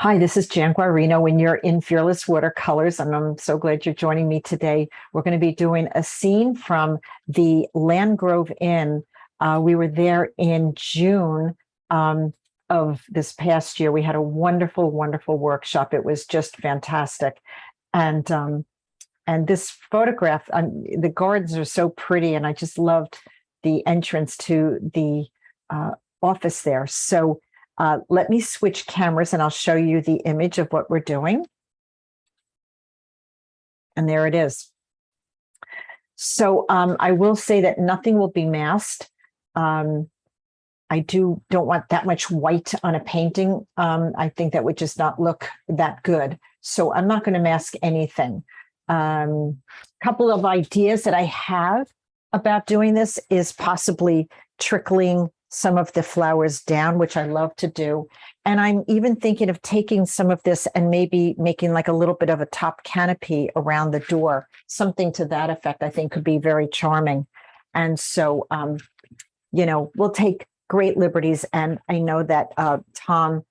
Hi, this is Jan Guarino, and you're in Fearless Watercolors, and I'm so glad you're joining me today. We're going to be doing a scene from the Landgrove Inn. We were there in June of this past year. We had a wonderful, wonderful workshop. It was just fantastic. And this photograph, the gardens are so pretty, and I just loved the entrance to the office there. So let me switch cameras and I'll show you the image of what we're doing. And there it is. So I will say that nothing will be masked. I don't want that much white on a painting. I think that would just not look that good. So I'm not going to mask anything. Couple of ideas that I have about doing this is possibly trickling some of the flowers down, which I love to do. And I'm even thinking of taking some of this and maybe making like a little bit of a top canopy around the door, something to that effect, I think could be very charming. And so, we'll take great liberties. And I know that Tom,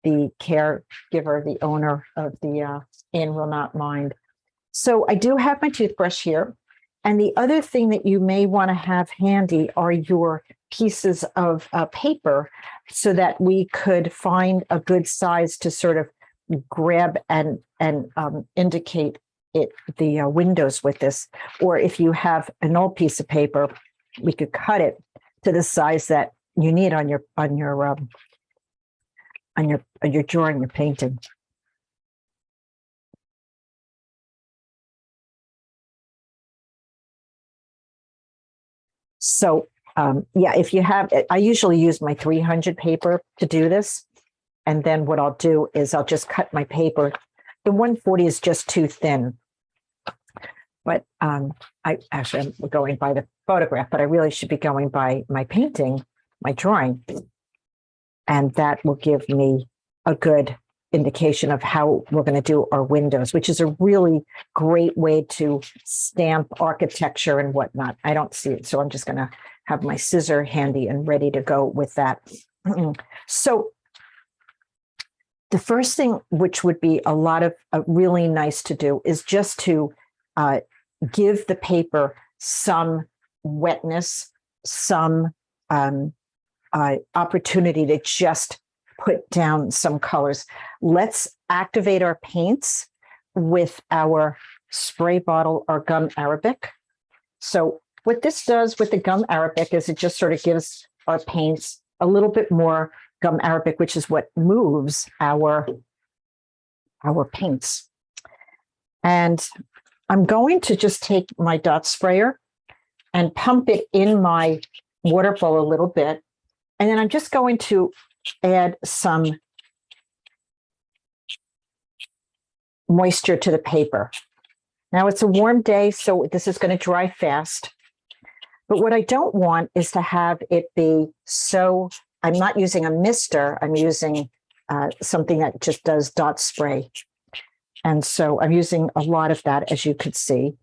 the caregiver, the owner of the inn, will not mind. So I do have my toothbrush here. And the other thing that you may want to have handy are your pieces of paper so that we could find a good size to sort of grab and indicate the windows with this. Or if you have an old piece of paper, we could cut it to the size that you need on your drawing, your painting. So, if you have, I usually use my 300 paper to do this. And then what I'll do is I'll just cut my paper. The 140 is just too thin. But I'm going by the photograph, but I really should be going by my painting, my drawing. And that will give me a good indication of how we're going to do our windows, which is a really great way to stamp architecture and whatnot. I don't see it, so I'm just going to have my scissor handy and ready to go with that. So the first thing, which would be a lot of really nice to do, is just to give the paper some wetness, some opportunity to just put down some colors. Let's activate our paints with our spray bottle or gum arabic. So what this does with the gum arabic is it just sort of gives our paints a little bit more gum arabic, which is what moves our paints. And I'm going to just take my dot sprayer and pump it in my water bowl a little bit. And then I'm just going to add some moisture to the paper. Now it's a warm day, so this is going to dry fast. But what I don't want is to have it be so, I'm not using a mister, I'm using something that just does dot spray. And so I'm using a lot of that, as you could see.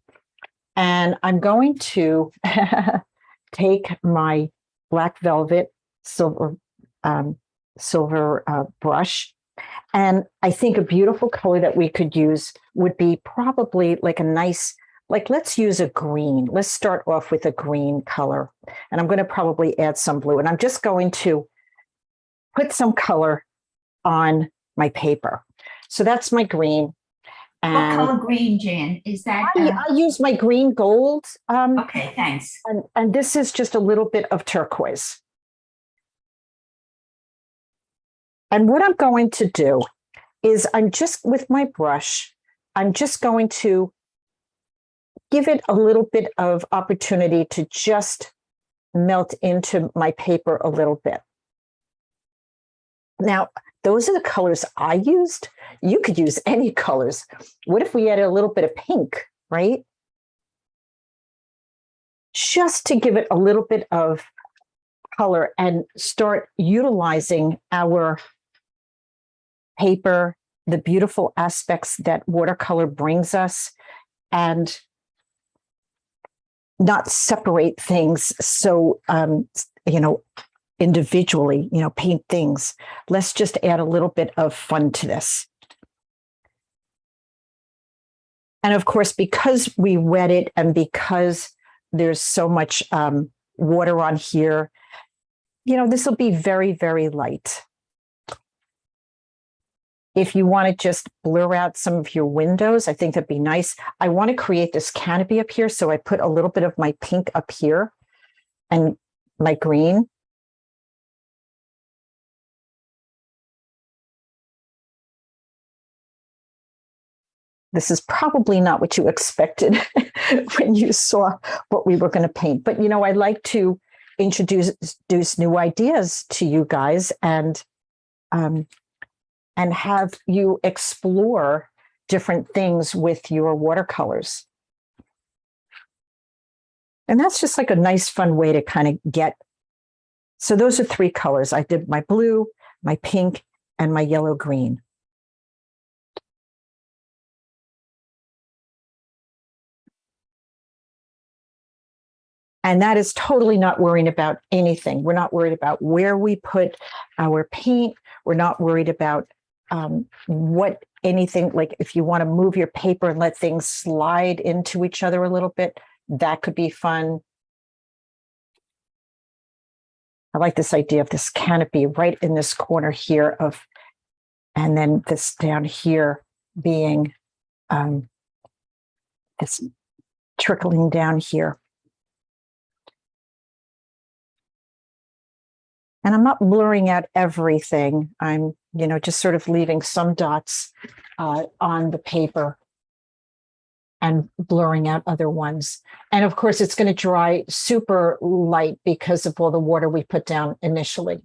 And I'm going to take my black velvet silver brush. And I think a beautiful color that we could use would be probably like a nice, let's use a green. Let's start off with a green color. And I'm going to probably add some blue. And I'm just going to put some color on my paper. So that's my green. And what color green, Jan? Is that? I use my green gold. Okay, thanks. And this is just a little bit of turquoise. And what I'm going to do is I'm just, with my brush, I'm just going to give it a little bit of opportunity to just melt into my paper a little bit. Now, those are the colors I used. You could use any colors. What if we added a little bit of pink, right? Just to give it a little bit of color and start utilizing our paper, the beautiful aspects that watercolor brings us, and not separate things so individually, paint things. Let's just add a little bit of fun to this. And of course, because we wet it and because there's so much water on here, this will be very, very light. If you want to just blur out some of your windows, I think that'd be nice. I want to create this canopy up here, so I put a little bit of my pink up here and my green. This is probably not what you expected when you saw what we were going to paint. But, I like to introduce new ideas to you guys and have you explore different things with your watercolors. And that's just like a nice, fun way to kind of get. So those are 3 colors. I did my blue, my pink, and my yellow green. And that is totally not worrying about anything. We're not worried about where we put our paint. We're not worried about what anything, like if you want to move your paper and let things slide into each other a little bit, that could be fun. I like this idea of this canopy right in this corner here and then this down here being this trickling down here. And I'm not blurring out everything. I'm, just sort of leaving some dots on the paper and blurring out other ones. And of course, it's going to dry super light because of all the water we put down initially.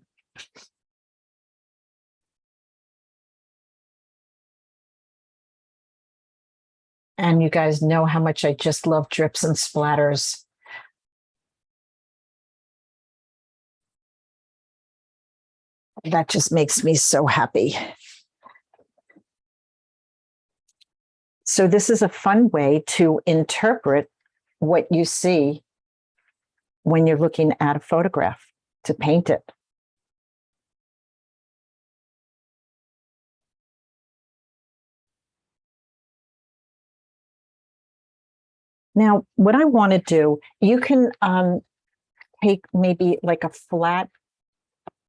And you guys know how much I just love drips and splatters. That just makes me so happy. So this is a fun way to interpret what you see when you're looking at a photograph, to paint it. Now, what I want to do, you can take maybe like a flat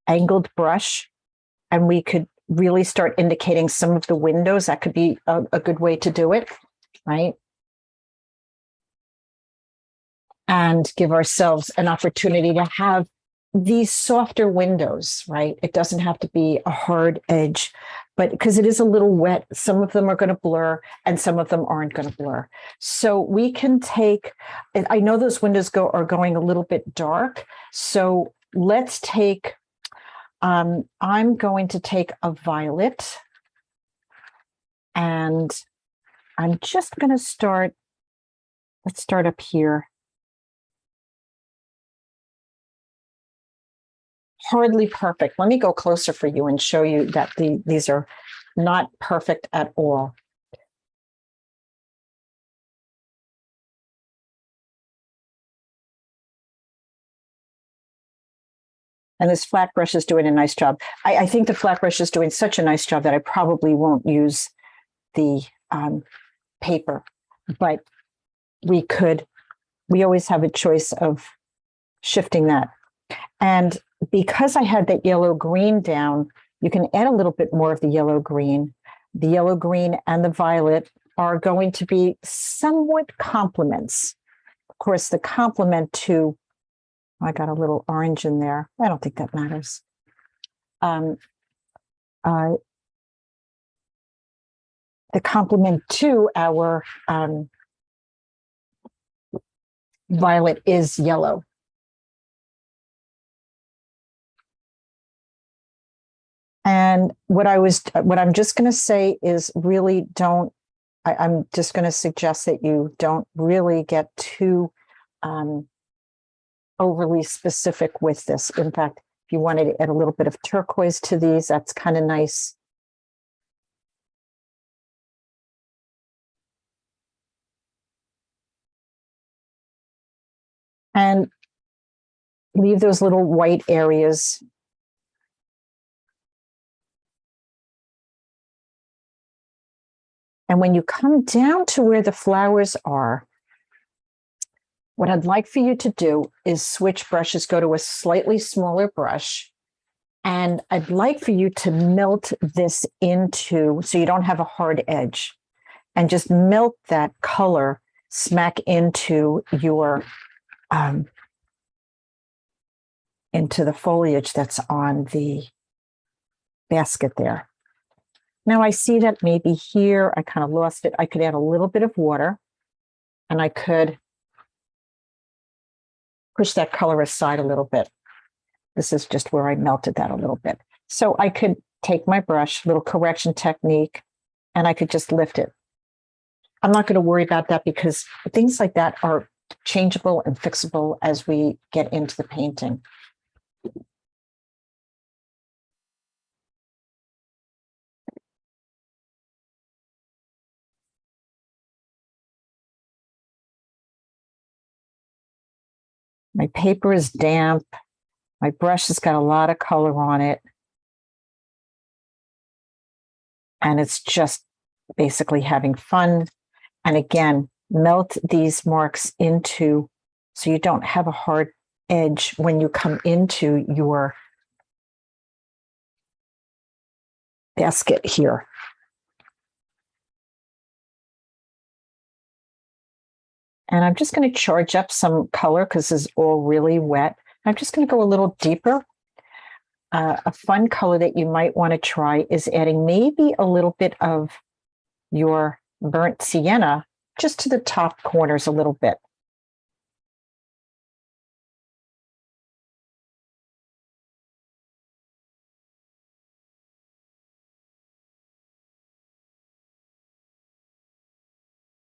angled brush, and we could really start indicating some of the windows. That could be a good way to do it, right? And give ourselves an opportunity to have these softer windows, right? It doesn't have to be a hard edge, but because it is a little wet, some of them are going to blur and some of them aren't going to blur. So we can take, and I know those windows are going a little bit dark. So let's take, I'm going to take a violet, and I'm just going to start, let's start up here. Hardly perfect. Let me go closer for you and show you that these are not perfect at all. And this flat brush is doing a nice job. I think the flat brush is doing such a nice job that I probably won't use the paper, but we always have a choice of shifting that. And because I had that yellow green down, you can add a little bit more of the yellow green. The yellow green and the violet are going to be somewhat complements. Of course, the complement to, I got a little orange in there. I don't think that matters. The complement to our violet is yellow. And what I'm just going to say is really don't, I'm just going to suggest that you don't really get too overly specific with this. In fact, if you wanted to add a little bit of turquoise to these, that's kind of nice. And leave those little white areas. And when you come down to where the flowers are, what I'd like for you to do is switch brushes, go to a slightly smaller brush. And I'd like for you to melt this into, so you don't have a hard edge, and just melt that color smack into your, into the foliage that's on the basket there. Now I see that maybe here, I kind of lost it. I could add a little bit of water and I could push that color aside a little bit. This is just where I melted that a little bit. So I could take my brush, little correction technique, and I could just lift it. I'm not going to worry about that because things like that are changeable and fixable as we get into the painting. My paper is damp. My brush has got a lot of color on it. And it's just basically having fun. And again, melt these marks into, so you don't have a hard edge when you come into your basket here. And I'm just going to charge up some color because this is all really wet. I'm just going to go a little deeper. A fun color that you might want to try is adding maybe a little bit of your burnt sienna just to the top corners a little bit.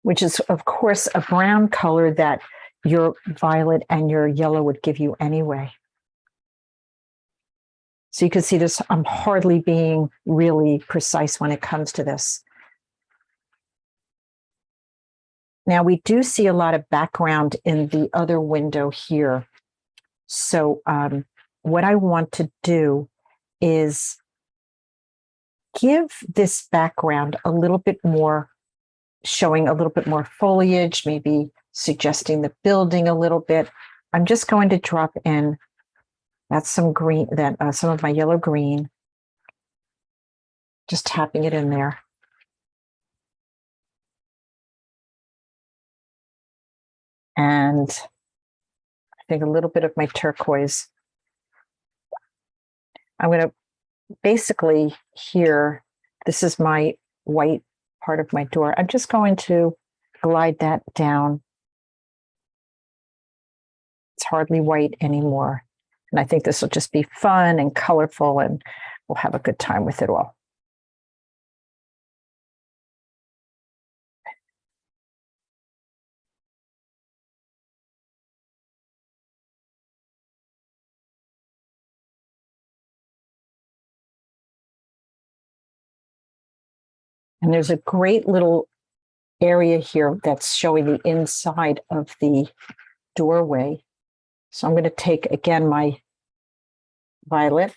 Which is, of course, a brown color that your violet and your yellow would give you anyway. So you can see this, I'm hardly being really precise when it comes to this. Now we do see a lot of background in the other window here. So what I want to do is give this background a little bit more, showing a little bit more foliage, maybe suggesting the building a little bit. I'm just going to drop in, that's some green, some of my yellow green, just tapping it in there. And I think a little bit of my turquoise. I'm going to basically here, this is my white part of my door. I'm just going to glide that down. It's hardly white anymore. And I think this will just be fun and colorful and we'll have a good time with it all. And there's a great little area here that's showing the inside of the doorway. So I'm going to take, again, my violet.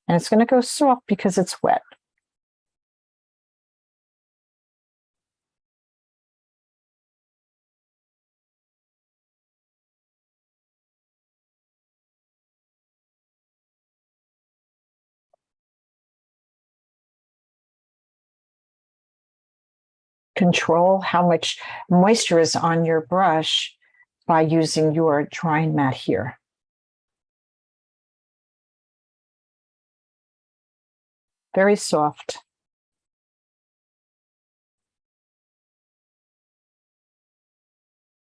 And it's going to go soft because it's wet. Control how much moisture is on your brush by using your drying mat here. Very soft.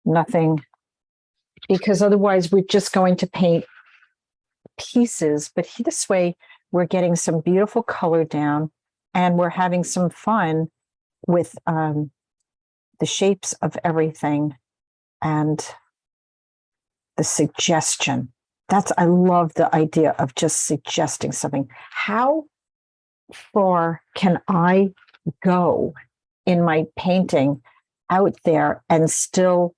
Nothing, because otherwise we're just going to paint pieces, but this way we're getting some beautiful color down and we're having some fun with the shapes of everything and the suggestion. I love the idea of just suggesting something. How far can I go in my painting out there and still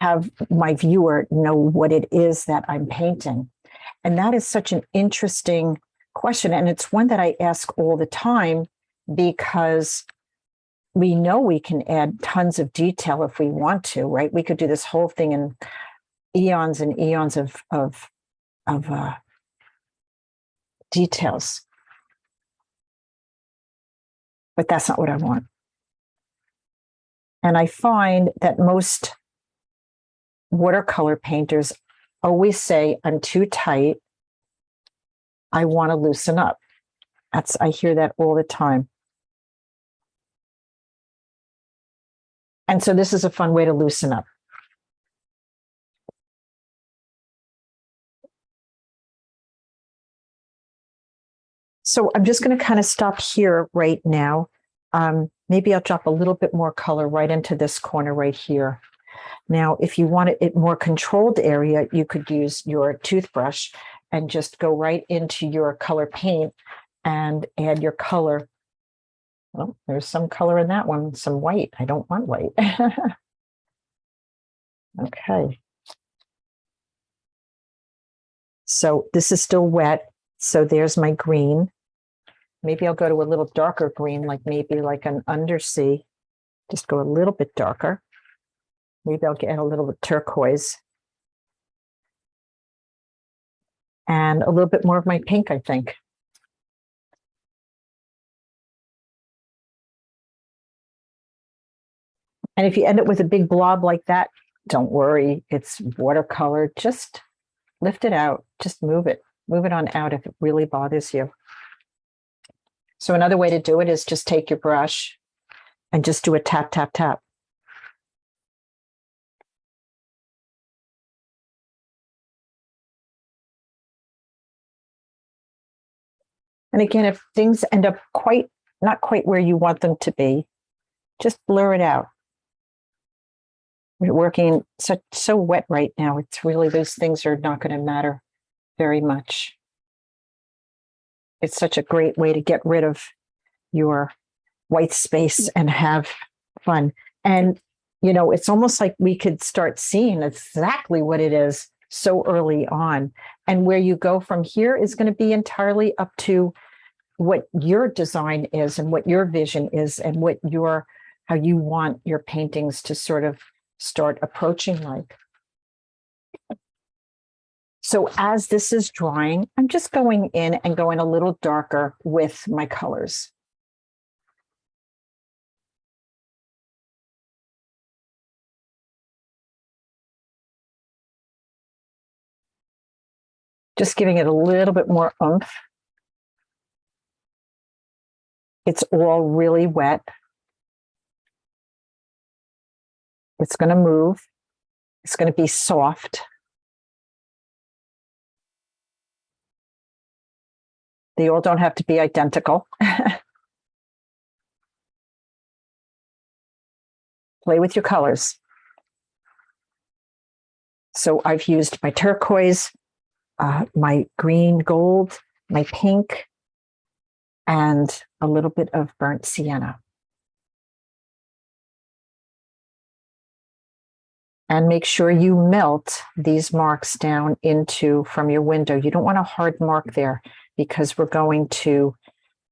have my viewer know what it is that I'm painting? And that is such an interesting question. And it's one that I ask all the time because we know we can add tons of detail if we want to, right? We could do this whole thing in eons and eons of details. But that's not what I want. And I find that most watercolor painters always say, I'm too tight. I want to loosen up. I hear that all the time. And so this is a fun way to loosen up. So I'm just going to kind of stop here right now. Maybe I'll drop a little bit more color right into this corner right here. Now, if you want it more controlled area, you could use your toothbrush and just go right into your color paint and add your color. Well, there's some color in that one, some white. I don't want white. Okay. So this is still wet. So there's my green. Maybe I'll go to a little darker green, like maybe like an undersea. Just go a little bit darker. Maybe I'll get a little bit turquoise. And a little bit more of my pink, I think. And if you end up with a big blob like that, don't worry, it's watercolor. Just lift it out, just move it on out if it really bothers you. So another way to do it is just take your brush and just do a tap, tap, tap. And again, if things end up not quite where you want them to be, just blur it out. We're working so wet right now. It's really, those things are not going to matter very much. It's such a great way to get rid of your white space and have fun. And, you know, it's almost like we could start seeing exactly what it is so early on. And where you go from here is going to be entirely up to what your design is and what your vision is and how you want your paintings to sort of start approaching like. So as this is drying, I'm just going in and going a little darker with my colors. Just giving it a little bit more oomph. It's all really wet. It's going to move. It's going to be soft. They all don't have to be identical. Play with your colors. So I've used my turquoise, my green gold, my pink, and a little bit of burnt sienna. And make sure you melt these marks down from your window. You don't want a hard mark there because we're going to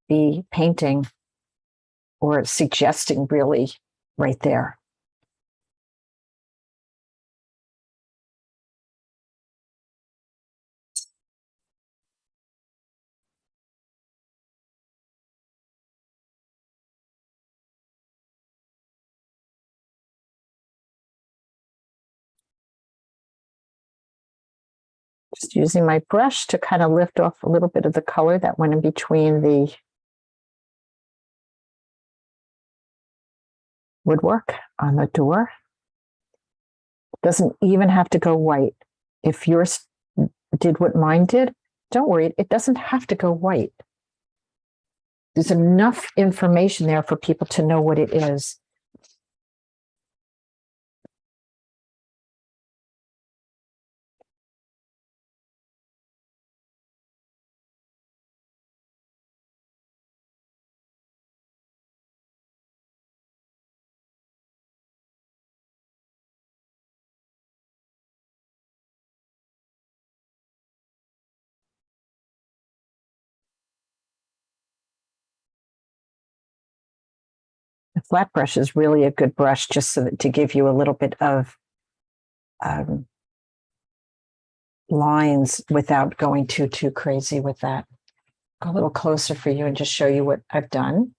be painting or suggesting really right there. Just using my brush to kind of lift off a little bit of the color that went in between the woodwork on the door. Doesn't even have to go white. If yours did what mine did, don't worry, it doesn't have to go white. There's enough information there for people to know what it is. flat brush is really a good brush just so that to give you a little bit of lines without going too crazy with that. Go a little closer for you and just show you what I've done.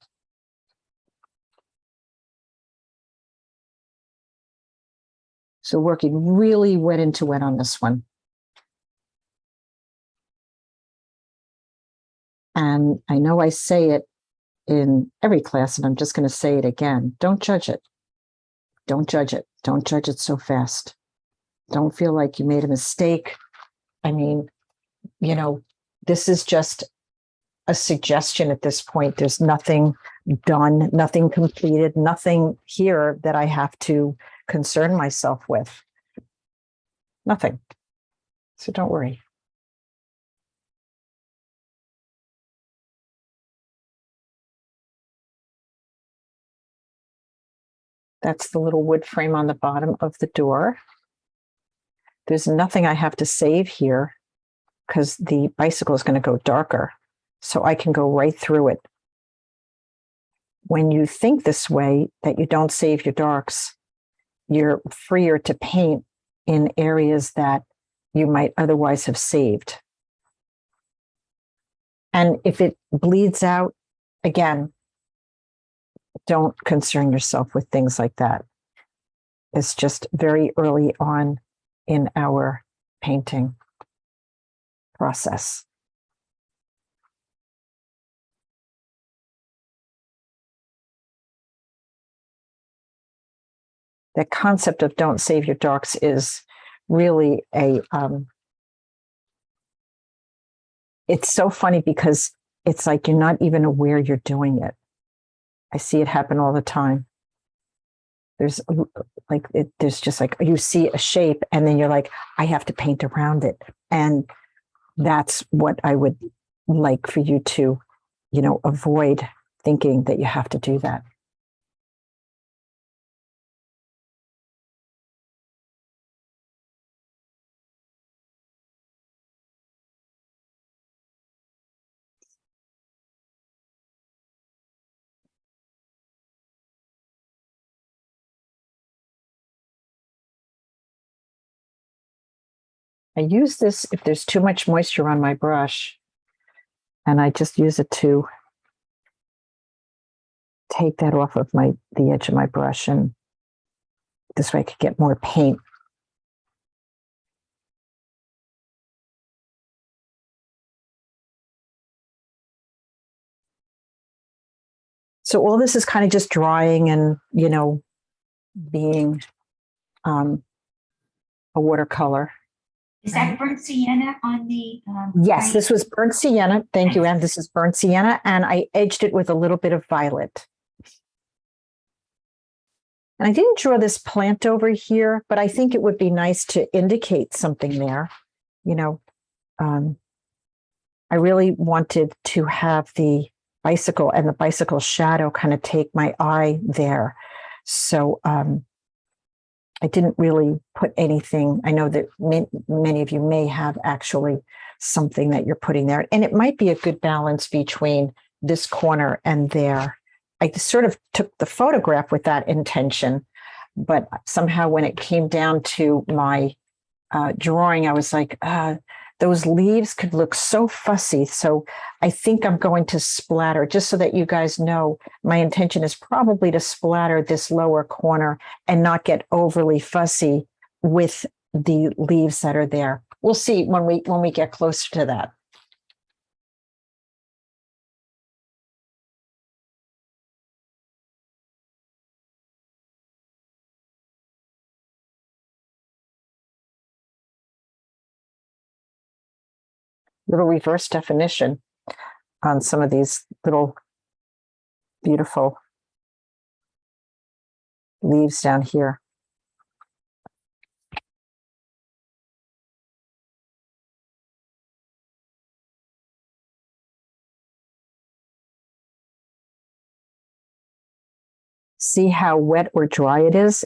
So working really wet into wet on this one. And I know I say it in every class, and I'm just going to say it again. Don't judge it. Don't judge it. Don't judge it so fast. Don't feel like you made a mistake. I mean, you know, this is just a suggestion at this point. There's nothing done, nothing completed, nothing here that I have to concern myself with. Nothing. So don't worry. That's the little wood frame on the bottom of the door. There's nothing I have to save here because the bicycle is going to go darker. So I can go right through it. When you think this way, that you don't save your darks, you're freer to paint in areas that you might otherwise have saved. And if it bleeds out, again, don't concern yourself with things like that. It's just very early on in our painting process. The concept of don't save your darks is really it's so funny because it's like you're not even aware you're doing it. I see it happen all the time. There's just like you see a shape and then you're like, I have to paint around it. And that's what I would like for you to, avoid thinking that you have to do that. I use this if there's too much moisture on my brush, and I just use it to take that off of the edge of my brush, and this way I could get more paint. So all this is kind of just drying and, being a watercolor. Is that burnt sienna on the? Yes, this was burnt sienna. Thank you, Anne. This is burnt sienna, and I edged it with a little bit of violet. And I didn't draw this plant over here, but I think it would be nice to indicate something there. I really wanted to have the bicycle and the bicycle shadow kind of take my eye there. So I didn't really put anything. I know that many of you may have actually something that you're putting there, and it might be a good balance between this corner and there. I sort of took the photograph with that intention, but somehow when it came down to my drawing, I was like, those leaves could look so fussy. So I think I'm going to splatter, just so that you guys know, my intention is probably to splatter this lower corner and not get overly fussy with the leaves that are there. We'll see when we get closer to that. Little reverse definition on some of these little beautiful leaves down here. See how wet or dry it is,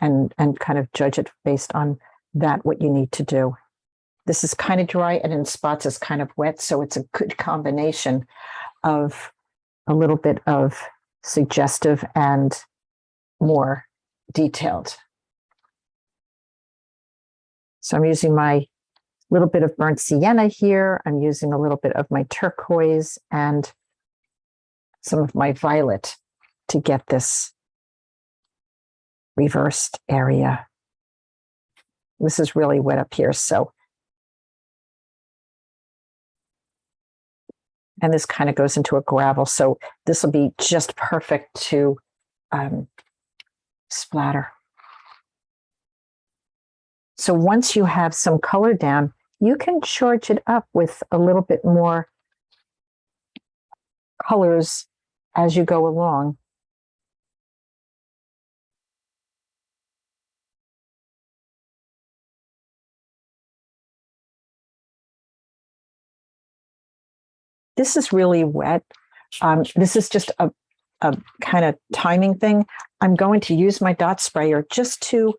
and kind of judge it based on that, what you need to do. This is kind of dry, and in spots it's kind of wet, so it's a good combination of a little bit of suggestive and more detailed. So I'm using my little bit of burnt sienna here. I'm using a little bit of my turquoise and some of my violet to get this reversed area. This is really wet up here, so. And this kind of goes into a gravel, so this will be just perfect to splatter. So once you have some color down, you can charge it up with a little bit more colors as you go along. This is really wet. This is just a kind of timing thing. I'm going to use my dot sprayer just to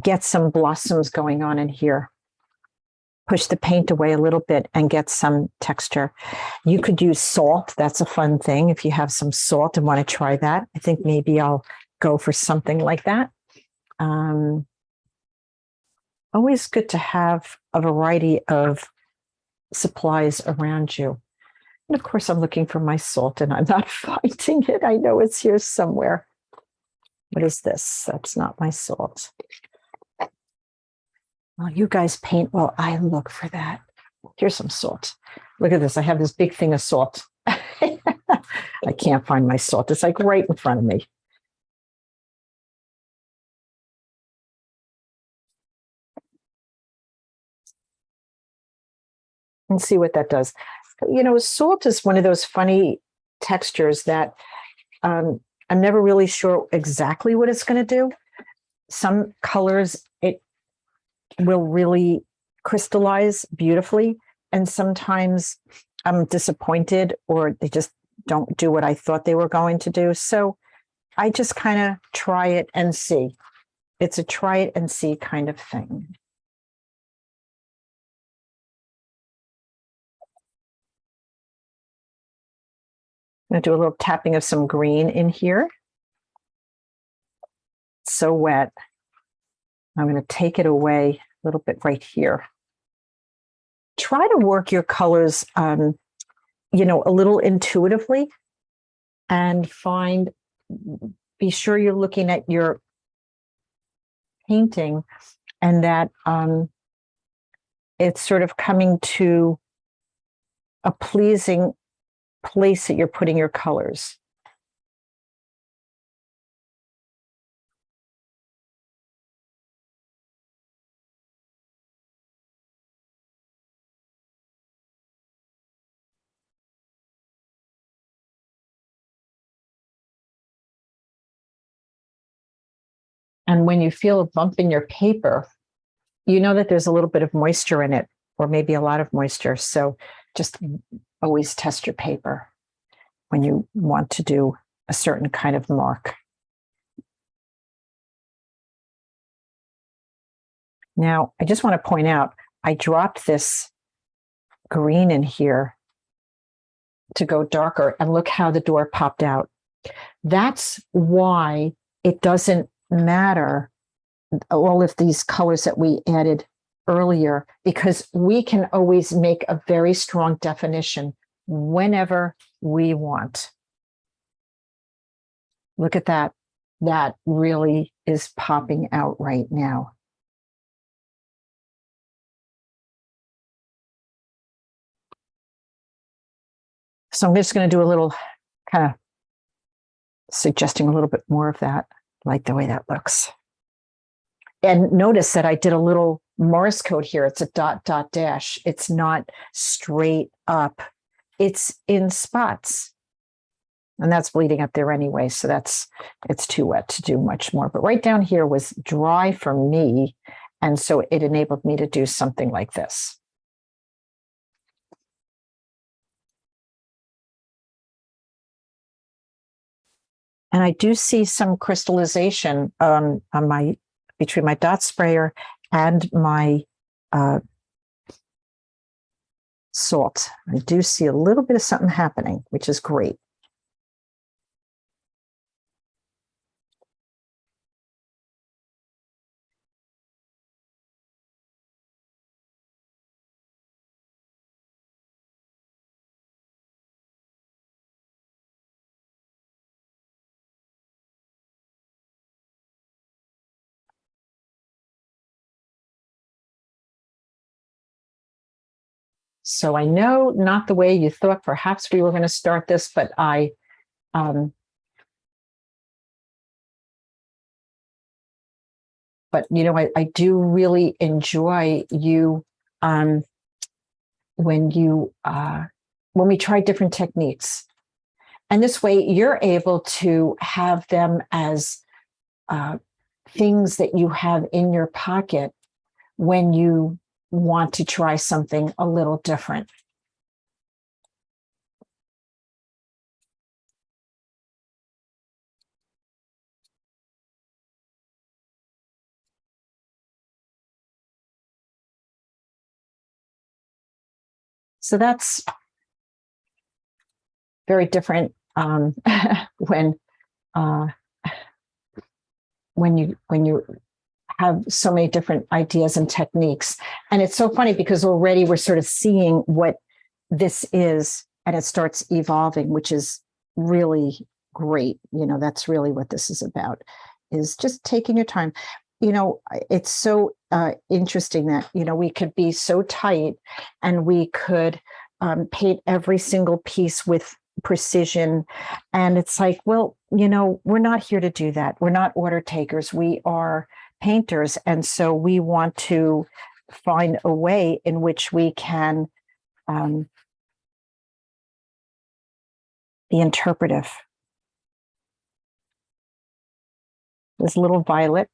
get some blossoms going on in here. Push the paint away a little bit and get some texture. You could use salt. That's a fun thing. If you have some salt and want to try that, I think maybe I'll go for something like that. Always good to have a variety of supplies around you. And of course, I'm looking for my salt and I'm not finding it. I know it's here somewhere. What is this? That's not my salt. Well, you guys paint while I look for that. Here's some salt. Look at this. I have this big thing of salt. I can't find my salt. It's like right in front of me. And see what that does. You know, salt is one of those funny textures that I'm never really sure exactly what it's going to do. Some colors, it will really crystallize beautifully. And sometimes I'm disappointed or they just don't do what I thought they were going to do. So I just kind of try it and see. It's a try it and see kind of thing. I'm going to do a little tapping of some green in here. It's so wet. I'm going to take it away a little bit right here. Try to work your colors, you know, a little intuitively and be sure you're looking at your painting and that it's sort of coming to a pleasing place that you're putting your colors. And when you feel a bump in your paper, you know that there's a little bit of moisture in it, or maybe a lot of moisture. So just always test your paper when you want to do a certain kind of mark. Now, I just want to point out, I dropped this green in here to go darker, and look how the door popped out. That's why it doesn't matter all of these colors that we added earlier, because we can always make a very strong definition whenever we want. Look at that. That really is popping out right now. So I'm just going to do a little kind of suggesting a little bit more of that. I like the way that looks. And notice that I did a little Morse code here. It's a dot, dot, dash. It's not straight up. It's in spots. And that's bleeding up there anyway. So it's too wet to do much more. But right down here was dry for me. And so it enabled me to do something like this. And I do see some crystallization on between my dot sprayer and my salt. I do see a little bit of something happening, which is great. So I know not the way you thought perhaps we were going to start this, but but you know, I do really enjoy you when we try different techniques. And this way you're able to have them as things that you have in your pocket when you want to try something a little different. So that's very different when you have so many different ideas and techniques. And it's so funny because already we're sort of seeing what this is, and it starts evolving, which is really great. You know, that's really what this is about, is just taking your time. You know, it's so interesting that, you know, we could be so tight and we could paint every single piece with precision. And it's like, well, you know, we're not here to do that. We're not order takers. We are painters. And so we want to find a way in which we can be interpretive. This little violet.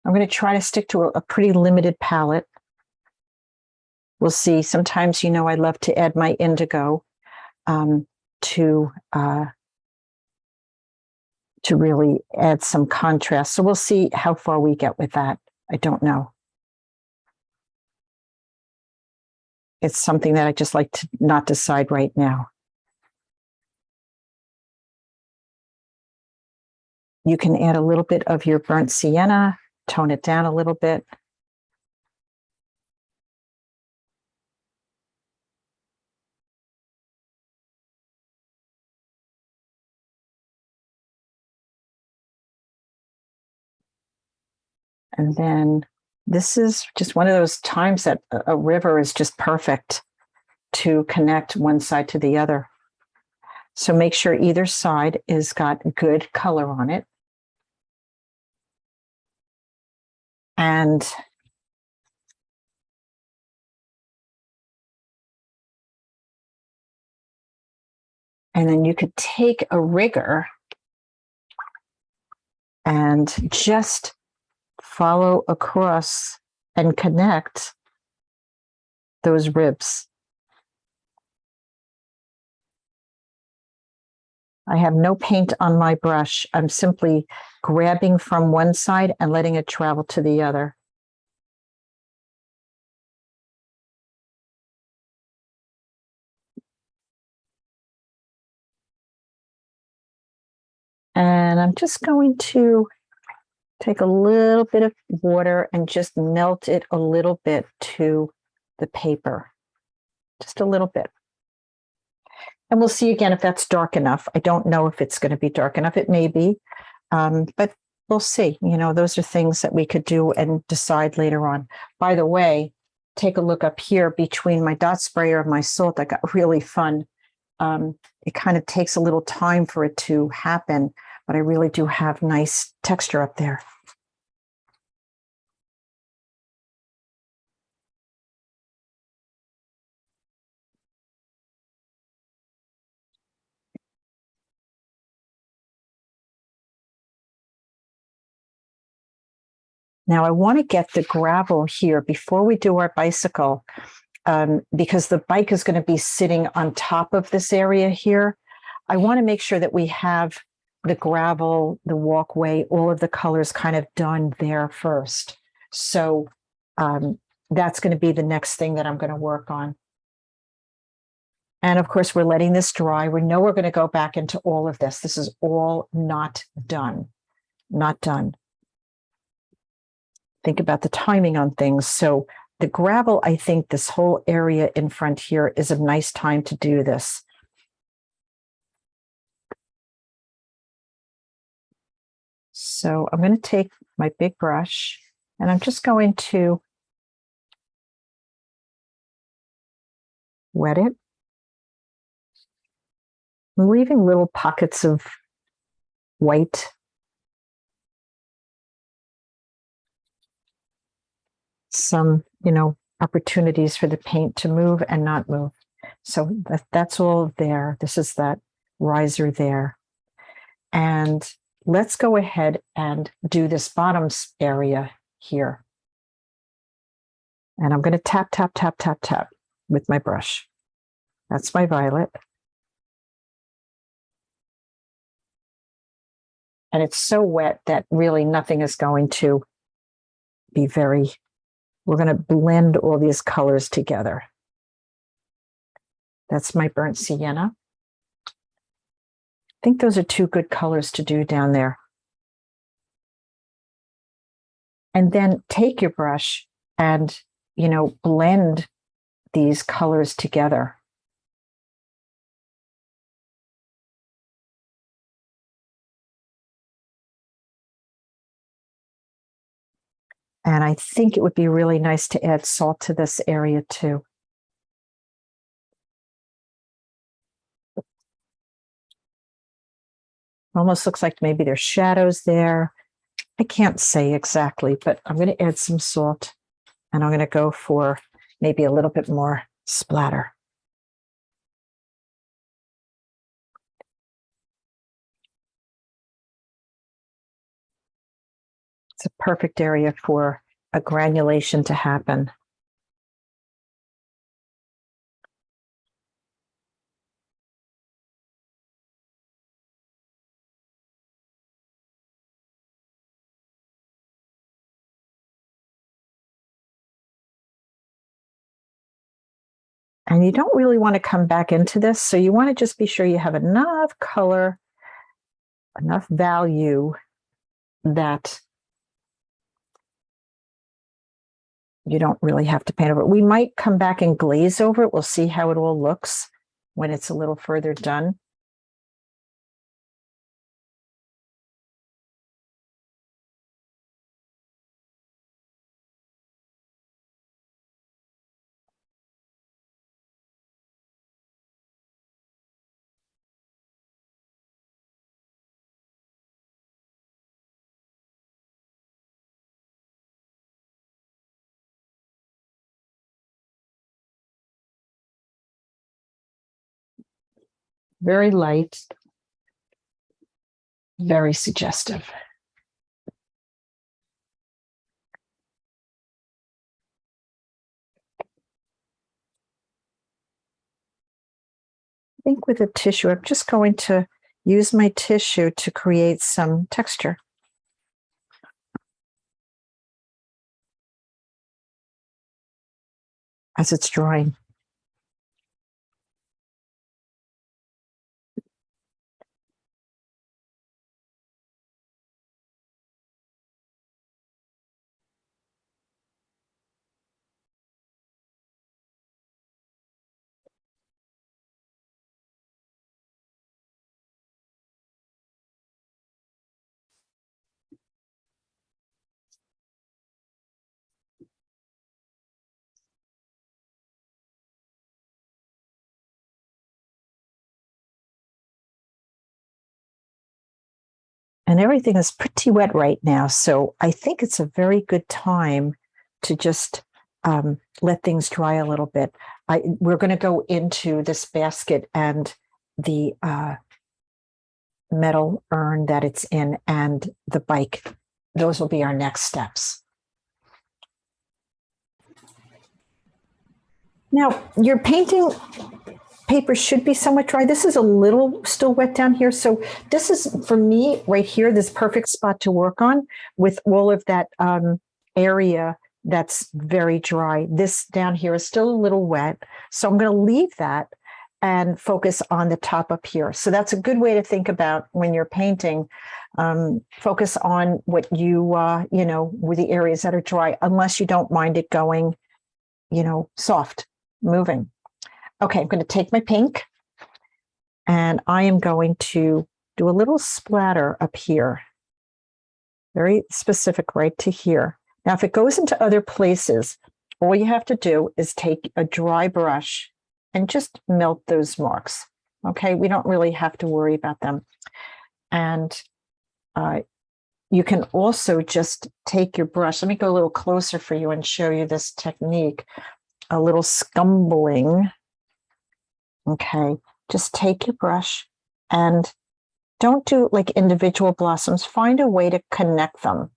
I'm going to try to stick to a pretty limited palette. We'll see. Sometimes, you know, I love to add my indigo to really add some contrast. So we'll see how far we get with that. I don't know. It's something that I just like to not decide right now. You can add a little bit of your burnt sienna, tone it down a little bit. And then this is just one of those times that a river is just perfect to connect one side to the other. So make sure either side is got good color on it. And then you could take a rigger and just follow across and connect those ribs. I have no paint on my brush. I'm simply grabbing from one side and letting it travel to the other. And I'm just going to take a little bit of water and just melt it a little bit to the paper, just a little bit. And we'll see again if that's dark enough. I don't know if it's going to be dark enough. It may be, but we'll see. You know, those are things that we could do and decide later on. By the way, take a look up here between my dot sprayer and my salt. That got really fun. It kind of takes a little time for it to happen, but I really do have nice texture up there. Now I want to get the gravel here before we do our bicycle, because the bike is going to be sitting on top of this area here. I want to make sure that we have the gravel, the walkway, all of the colors kind of done there first. So that's going to be the next thing that I'm going to work on. And of course, we're letting this dry. We know we're going to go back into all of this. This is all not done, not done. Think about the timing on things. So the gravel, I think this whole area in front here is a nice time to do this. So I'm going to take my big brush and I'm just going to wet it. I'm leaving little pockets of white. Some, opportunities for the paint to move and not move. So that's all there. This is that riser there. And let's go ahead and do this bottom area here. And I'm going to tap, tap, tap, tap, tap with my brush. That's my violet. And it's so wet that really nothing is going to be we're going to blend all these colors together. That's my burnt sienna. I think those are two good colors to do down there. And then take your brush and, blend these colors together. And I think it would be really nice to add salt to this area too. Almost looks like maybe there's shadows there. I can't say exactly, but I'm going to add some salt and I'm going to go for maybe a little bit more splatter. It's a perfect area for a granulation to happen. And you don't really want to come back into this. So you want to just be sure you have enough color, enough value that you don't really have to paint over it. We might come back and glaze over it. We'll see how it all looks when it's a little further done. Very light, very suggestive. I think with a tissue, I'm just going to use my tissue to create some texture. As it's drying. And everything is pretty wet right now. So I think it's a very good time to just let things dry a little bit. We're going to go into this basket and the metal urn that it's in and the bike. Those will be our next steps. Now, your painting paper should be somewhat dry. This is a little still wet down here. So this is, for me, right here, this perfect spot to work on with all of that area that's very dry. This down here is still a little wet. So I'm going to leave that and focus on the top up here. So that's a good way to think about when you're painting. Focus on what with the areas that are dry, unless you don't mind it going, soft, moving. Okay, I'm going to take my pink and I am going to do a little splatter up here. very specific right to here. Now, if it goes into other places, all you have to do is take a dry brush and just melt those marks. Okay, we don't really have to worry about them. And you can also just take your brush. Let me go a little closer for you and show you this technique. A little scumbling. Okay, just take your brush and don't do like individual blossoms. Find a way to connect them.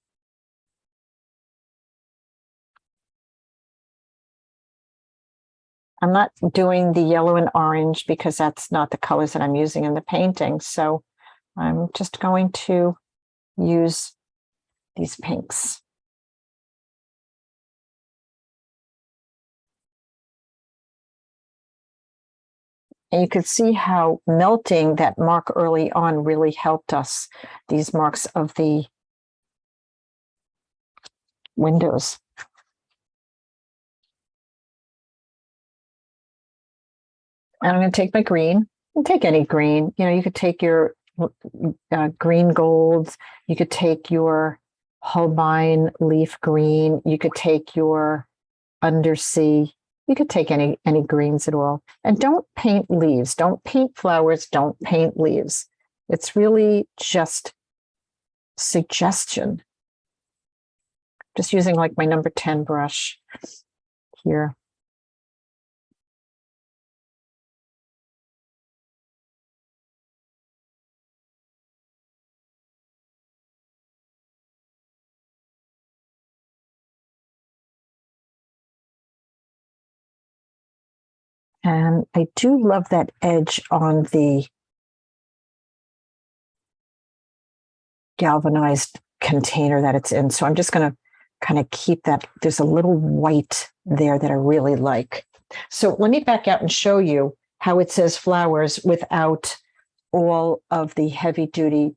I'm not doing the yellow and orange because that's not the colors that I'm using in the painting. So I'm just going to use these pinks. And you could see how melting that mark early on really helped us, these marks of the windows. And I'm going to take my green. Take any green. You know, you could take your green golds. You could take your Holbein leaf green. You could take your undersea. You could take any greens at all. And don't paint leaves. Don't paint flowers. Don't paint leaves. It's really just suggestion. Just using like my number 10 brush here. And I do love that edge on the galvanized container that it's in. So I'm just going to kind of keep that. There's a little white there that I really like. So let me back out and show you how it says flowers without all of the heavy duty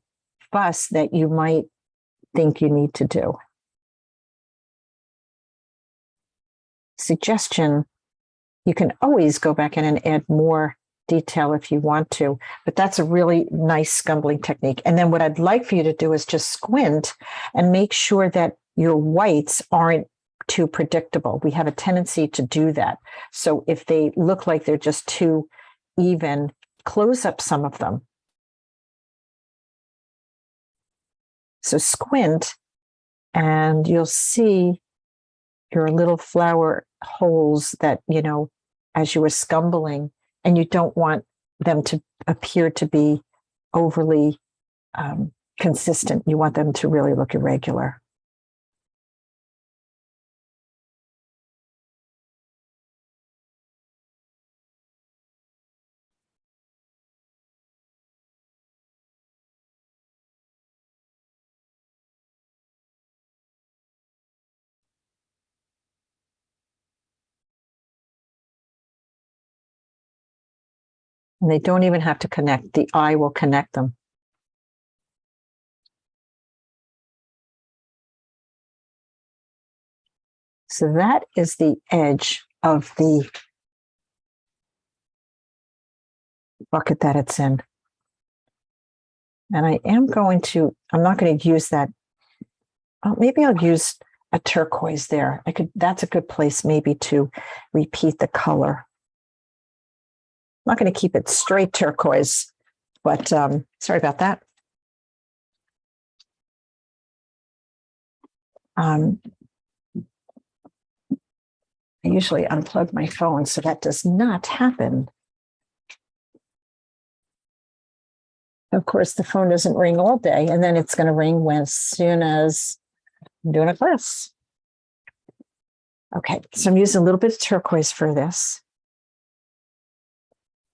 fuss that you might think you need to do. Suggestion, you can always go back in and add more detail if you want to, but that's a really nice scumbling technique. And then what I'd like for you to do is just squint and make sure that your whites aren't too predictable. We have a tendency to do that. So if they look like they're just too even, close up some of them. So squint and you'll see your little flower holes that, you know, as you were scumbling, and you don't want them to appear to be overly consistent. You want them to really look irregular. And they don't even have to connect. The eye will connect them. So that is the edge of the bucket that it's in. And I am going to, I'm not going to use that. Oh, maybe I'll use a turquoise there. That's a good place maybe to repeat the color. I'm not going to keep it straight turquoise, but sorry about that. I usually unplug my phone, so that does not happen. Of course, the phone doesn't ring all day, and then it's going to ring as soon as I'm doing a class. Okay, so I'm using a little bit of turquoise for this.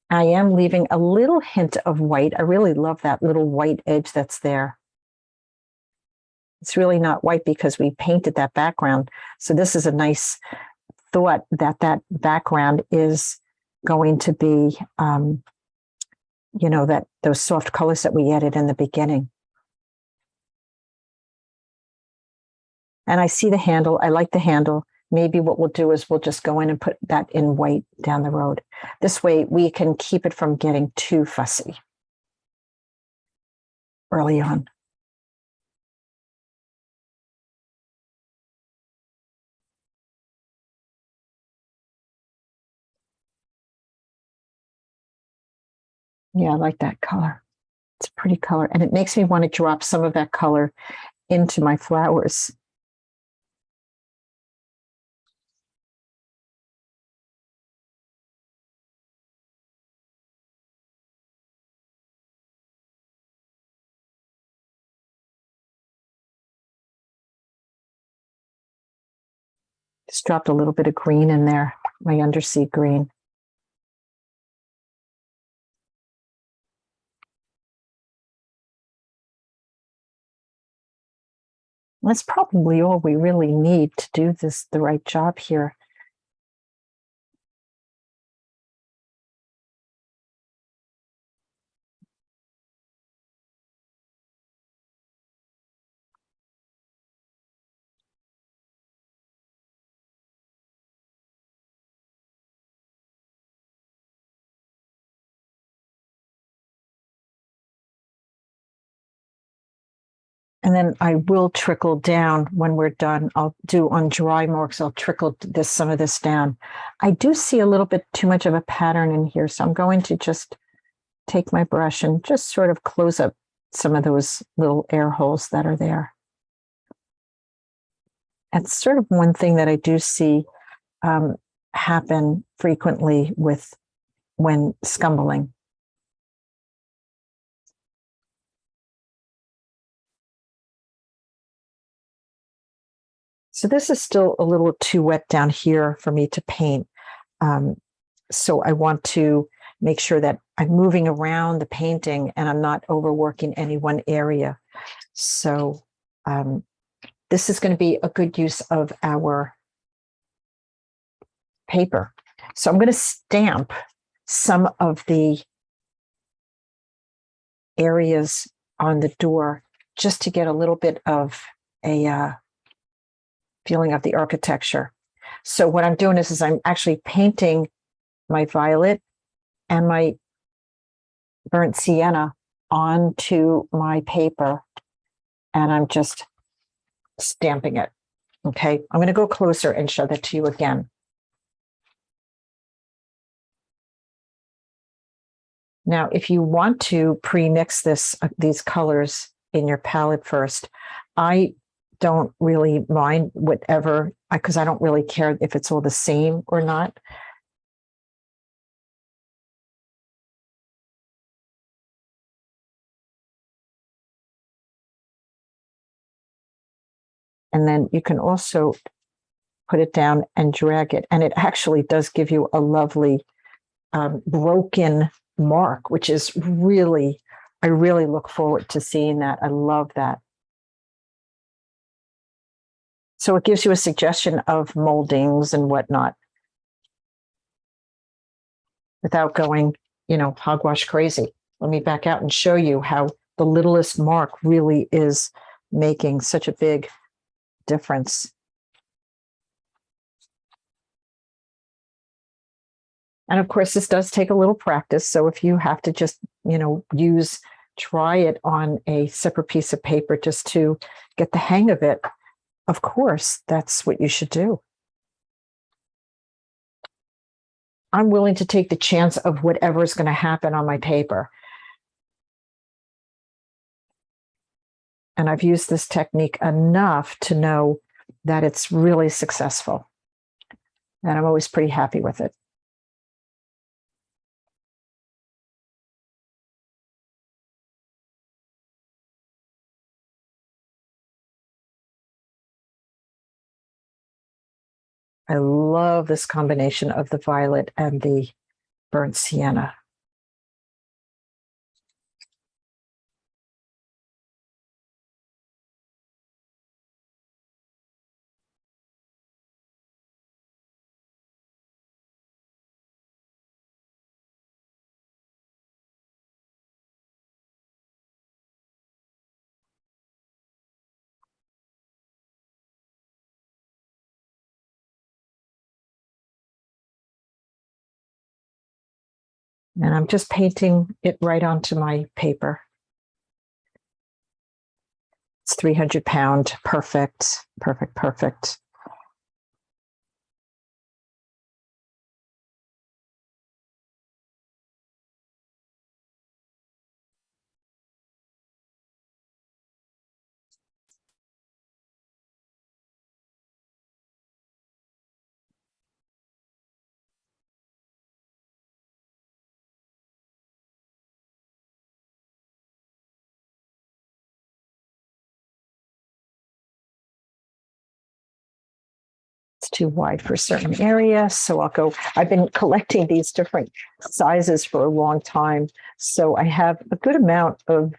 I am leaving a little hint of white. I really love that little white edge that's there. It's really not white because we painted that background. So this is a nice thought that that background is going to be, you know, that those soft colors that we added in the beginning. And I see the handle. I like the handle. Maybe what we'll do is we'll just go in and put that in white down the road. This way we can keep it from getting too fussy early on. Yeah, I like that color. It's a pretty color. And it makes me want to drop some of that color into my flowers. Just dropped a little bit of green in there, my undersea green. That's probably all we really need to do this the right job here. And then I will trickle down when we're done. I'll do on dry marks, I'll trickle some of this down. I do see a little bit too much of a pattern in here. So I'm going to just take my brush and just sort of close up some of those little air holes that are there. That's sort of one thing that I do see happen frequently when scumbling. So this is still a little too wet down here for me to paint. So I want to make sure that I'm moving around the painting and I'm not overworking any one area. So this is going to be a good use of our paper. So I'm going to stamp some of the areas on the door just to get a little bit of a feeling of the architecture. So what I'm doing is I'm actually painting my violet and my burnt sienna onto my paper, and I'm just stamping it. Okay, I'm going to go closer and show that to you again. Now, if you want to pre-mix these colors in your palette first, I don't really mind whatever, because I don't really care if it's all the same or not. And then you can also put it down and drag it. And it actually does give you a lovely broken mark, which is really, I really look forward to seeing that. I love that. So it gives you a suggestion of moldings and whatnot without going, hogwash crazy. Let me back out and show you how the littlest mark really is making such a big difference. And of course, this does take a little practice. So if you have to just, try it on a separate piece of paper just to get the hang of it, of course, that's what you should do. I'm willing to take the chance of whatever is going to happen on my paper. And I've used this technique enough to know that it's really successful. And I'm always pretty happy with it. I love this combination of the violet and the burnt sienna. And I'm just painting it right onto my paper. It's 300 pound, perfect, perfect, perfect. It's too wide for a certain area. So I've been collecting these different sizes for a long time. So I have a good amount of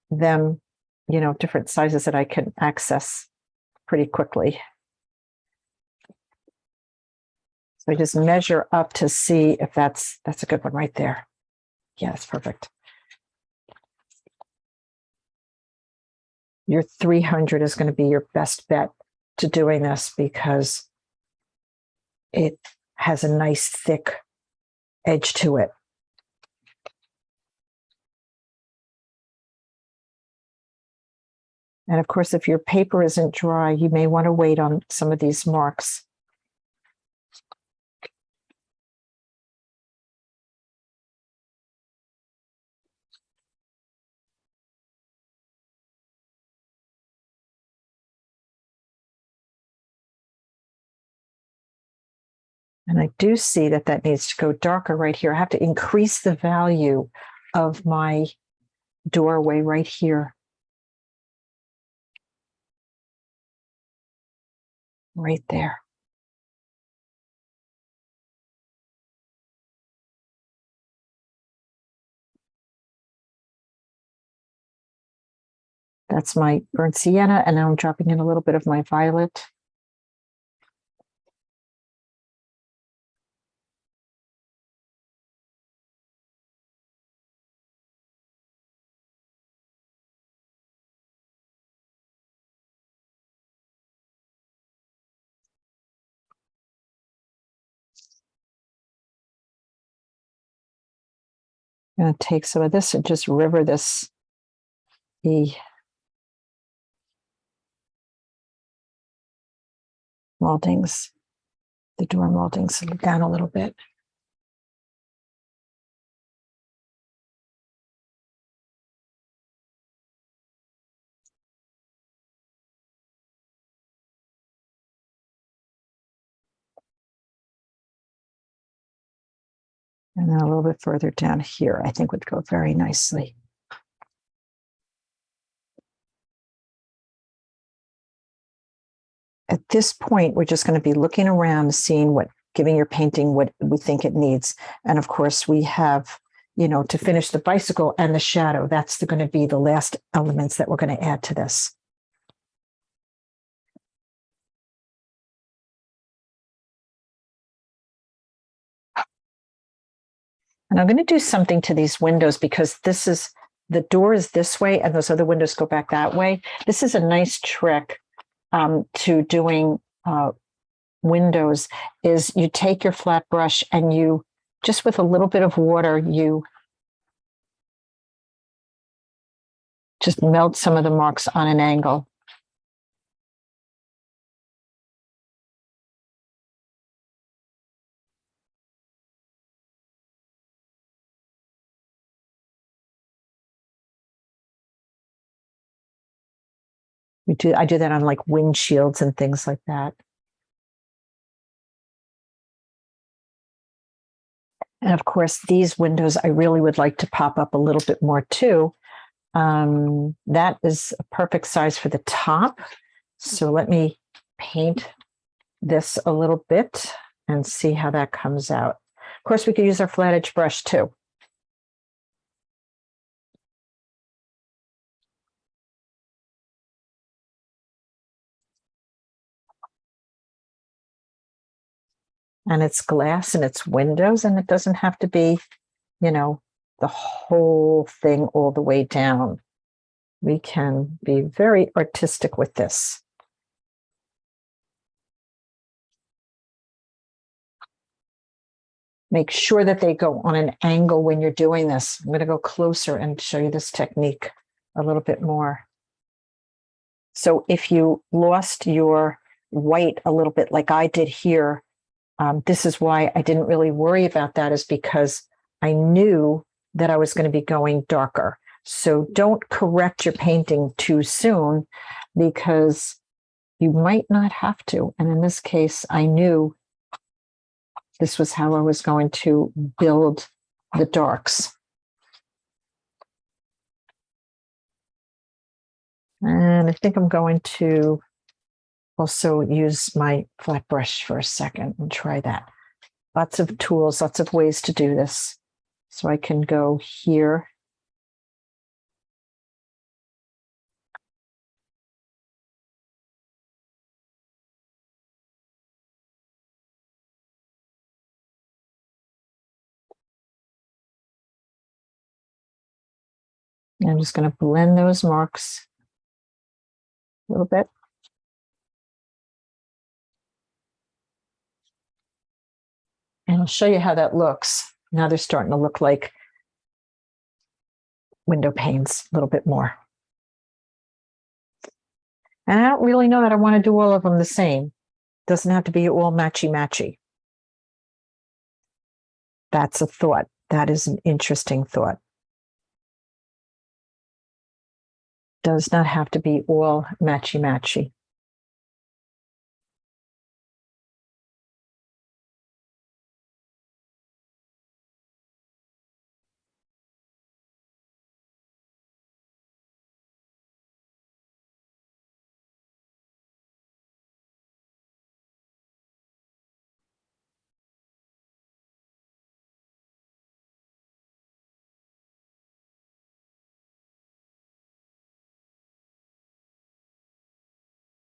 them, different sizes that I can access pretty quickly. So I just measure up to see if that's a good one right there. Yeah, that's perfect. Your 300 is going to be your best bet to doing this because it has a nice thick edge to it. And of course, if your paper isn't dry, you may want to wait on some of these marks. And I do see that needs to go darker right here. I have to increase the value of my doorway right here. Right there. That's my burnt sienna, and now I'm dropping in a little bit of my violet. I'm going to take some of this and just river the moldings, the door moldings down a little bit. And then a little bit further down here, I think would go very nicely. At this point, we're just going to be looking around, seeing giving your painting what we think it needs. And of course, we have, to finish the bicycle and the shadow. That's going to be the last elements that we're going to add to this. And I'm going to do something to these windows because the door is this way and those other windows go back that way. This is a nice trick to doing windows is you take your flat brush and you just with a little bit of water, you just melt some of the marks on an angle. I do that on like windshields and things like that. And of course, these windows, I really would like to pop up a little bit more too. That is a perfect size for the top. So let me paint this a little bit and see how that comes out. Of course, we could use our flat edge brush too. And it's glass and it's windows, and it doesn't have to be, the whole thing all the way down. We can be very artistic with this. Make sure that they go on an angle when you're doing this. I'm going to go closer and show you this technique a little bit more. So if you lost your white a little bit like I did here, this is why I didn't really worry about that, is because I knew that I was going to be going darker. So don't correct your painting too soon because you might not have to. And in this case, I knew this was how I was going to build the darks. And I think I'm going to also use my flat brush for a second and try that. Lots of tools, lots of ways to do this. So I can go here. And I'm just going to blend those marks a little bit. And I'll show you how that looks. Now they're starting to look like window panes a little bit more. And I don't really know that I want to do all of them the same. Doesn't have to be all matchy-matchy. That's a thought. That is an interesting thought. Does not have to be all matchy-matchy.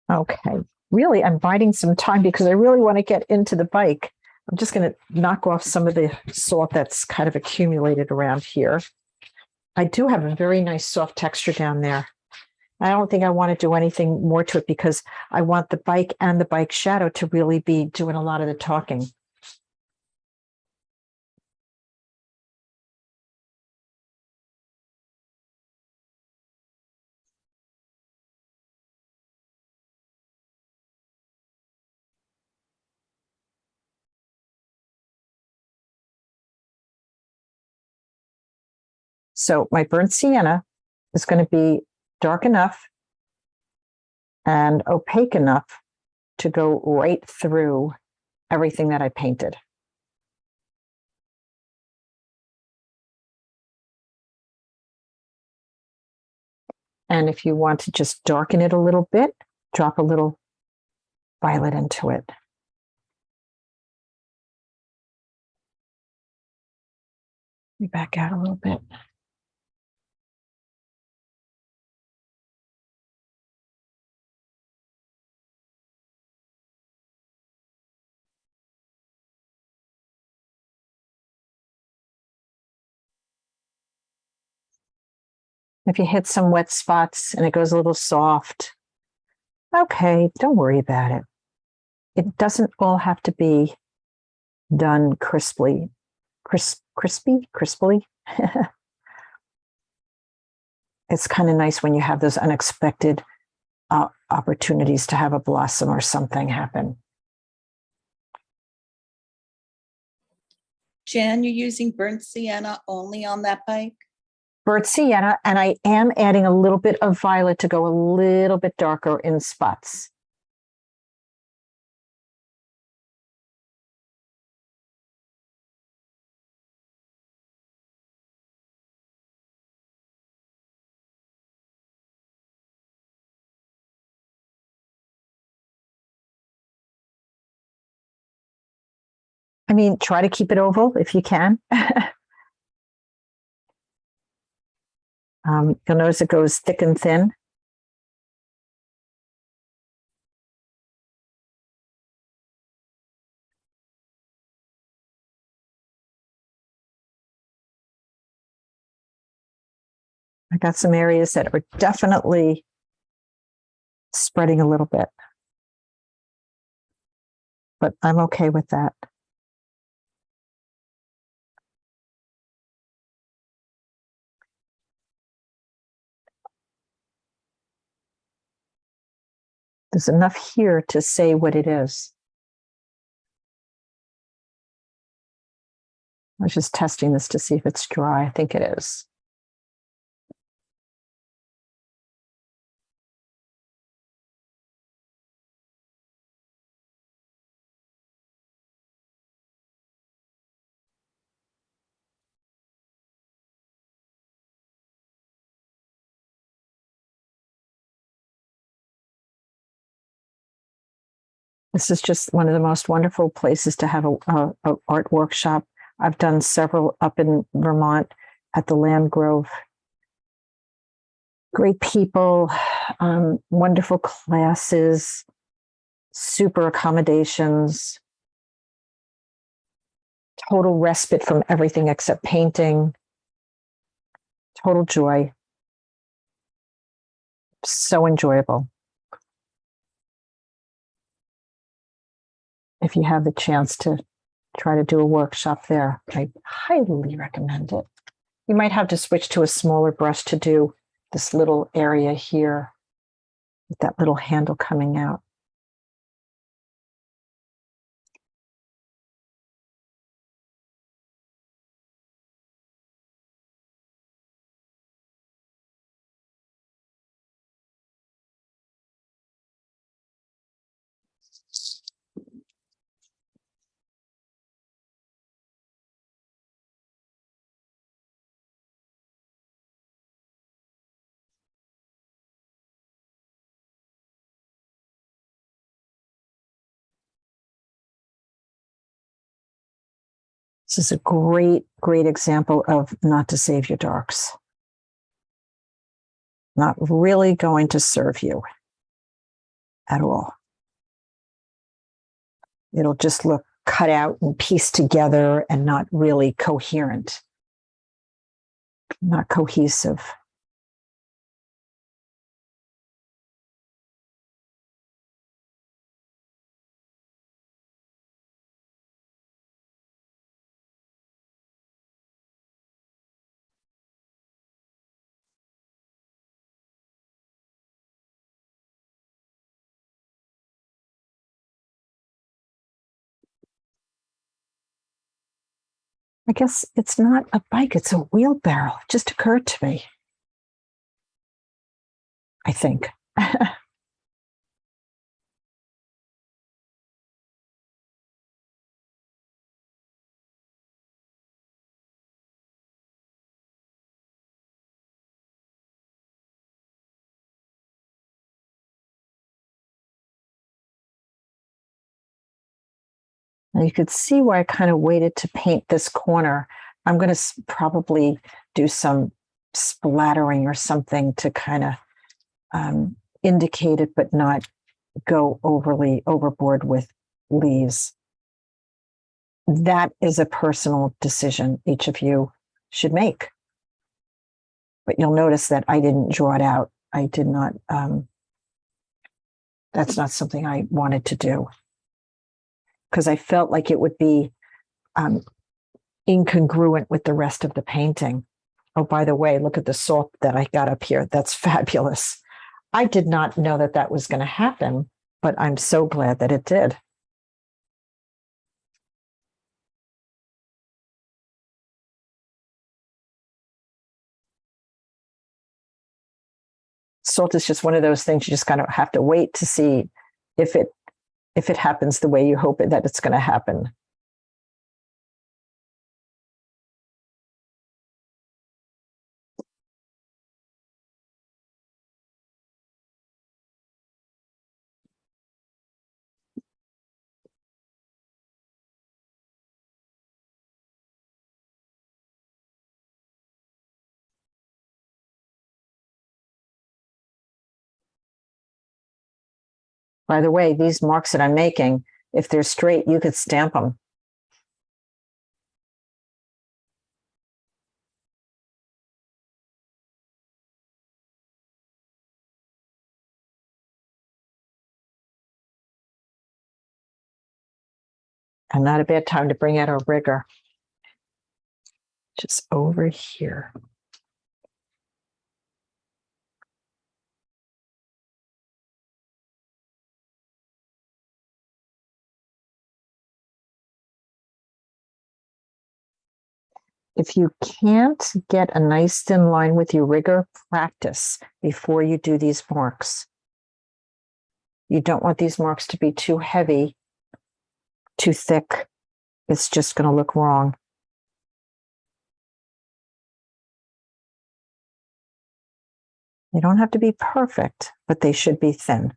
Okay, really, I'm biding some time because I really want to get into the bike. I'm just going to knock off some of the salt that's kind of accumulated around here. I do have a very nice soft texture down there. I don't think I want to do anything more to it because I want the bike and the bike shadow to really be doing a lot of the talking. So my burnt sienna is going to be dark enough and opaque enough to go right through everything that I painted. And if you want to just darken it a little bit, drop a little violet into it. Let me back out a little bit. If you hit some wet spots and it goes a little soft, okay, don't worry about it. It doesn't all have to be done crisply. Crisply. It's kind of nice when you have those unexpected opportunities to have a blossom or something happen. Jan, you're using burnt sienna only on that bike? Burnt sienna, and I am adding a little bit of violet to go a little bit darker in spots. I mean, try to keep it oval if you can. You'll notice it goes thick and thin. I got some areas that are definitely spreading a little bit, but I'm okay with that. There's enough here to say what it is. I was just testing this to see if it's dry. I think it is. This is just one of the most wonderful places to have a art workshop. I've done several up in Vermont at the Land Grove. Great people, wonderful classes, super accommodations, total respite from everything except painting, total joy. So enjoyable. If you have the chance to try to do a workshop there, I highly recommend it. You might have to switch to a smaller brush to do this little area here with that little handle coming out. This is a great, great example of not to save your darks. Not really going to serve you at all. It'll just look cut out and pieced together and not really coherent, not cohesive. I guess it's not a bike, it's a wheelbarrow. It just occurred to me. I think. And you could see where I kind of waited to paint this corner. I'm going to probably do some splattering or something to kind of indicate it, but not go overly overboard with leaves. That is a personal decision each of you should make. But you'll notice that I didn't draw it out. I did not, that's not something I wanted to do, because I felt like it would be incongruent with the rest of the painting. Oh, by the way, look at the salt that I got up here. That's fabulous. I did not know that that was going to happen, but I'm so glad that it did. Salt is just one of those things you just kind of have to wait to see if it happens the way you hope that it's going to happen. By the way, these marks that I'm making, if they're straight, you could stamp them. And not a bad time to bring out our rigger. Just over here. If you can't get a nice thin line with your rigger, practice before you do these marks. You don't want these marks to be too heavy, too thick. It's just going to look wrong. They don't have to be perfect, but they should be thin.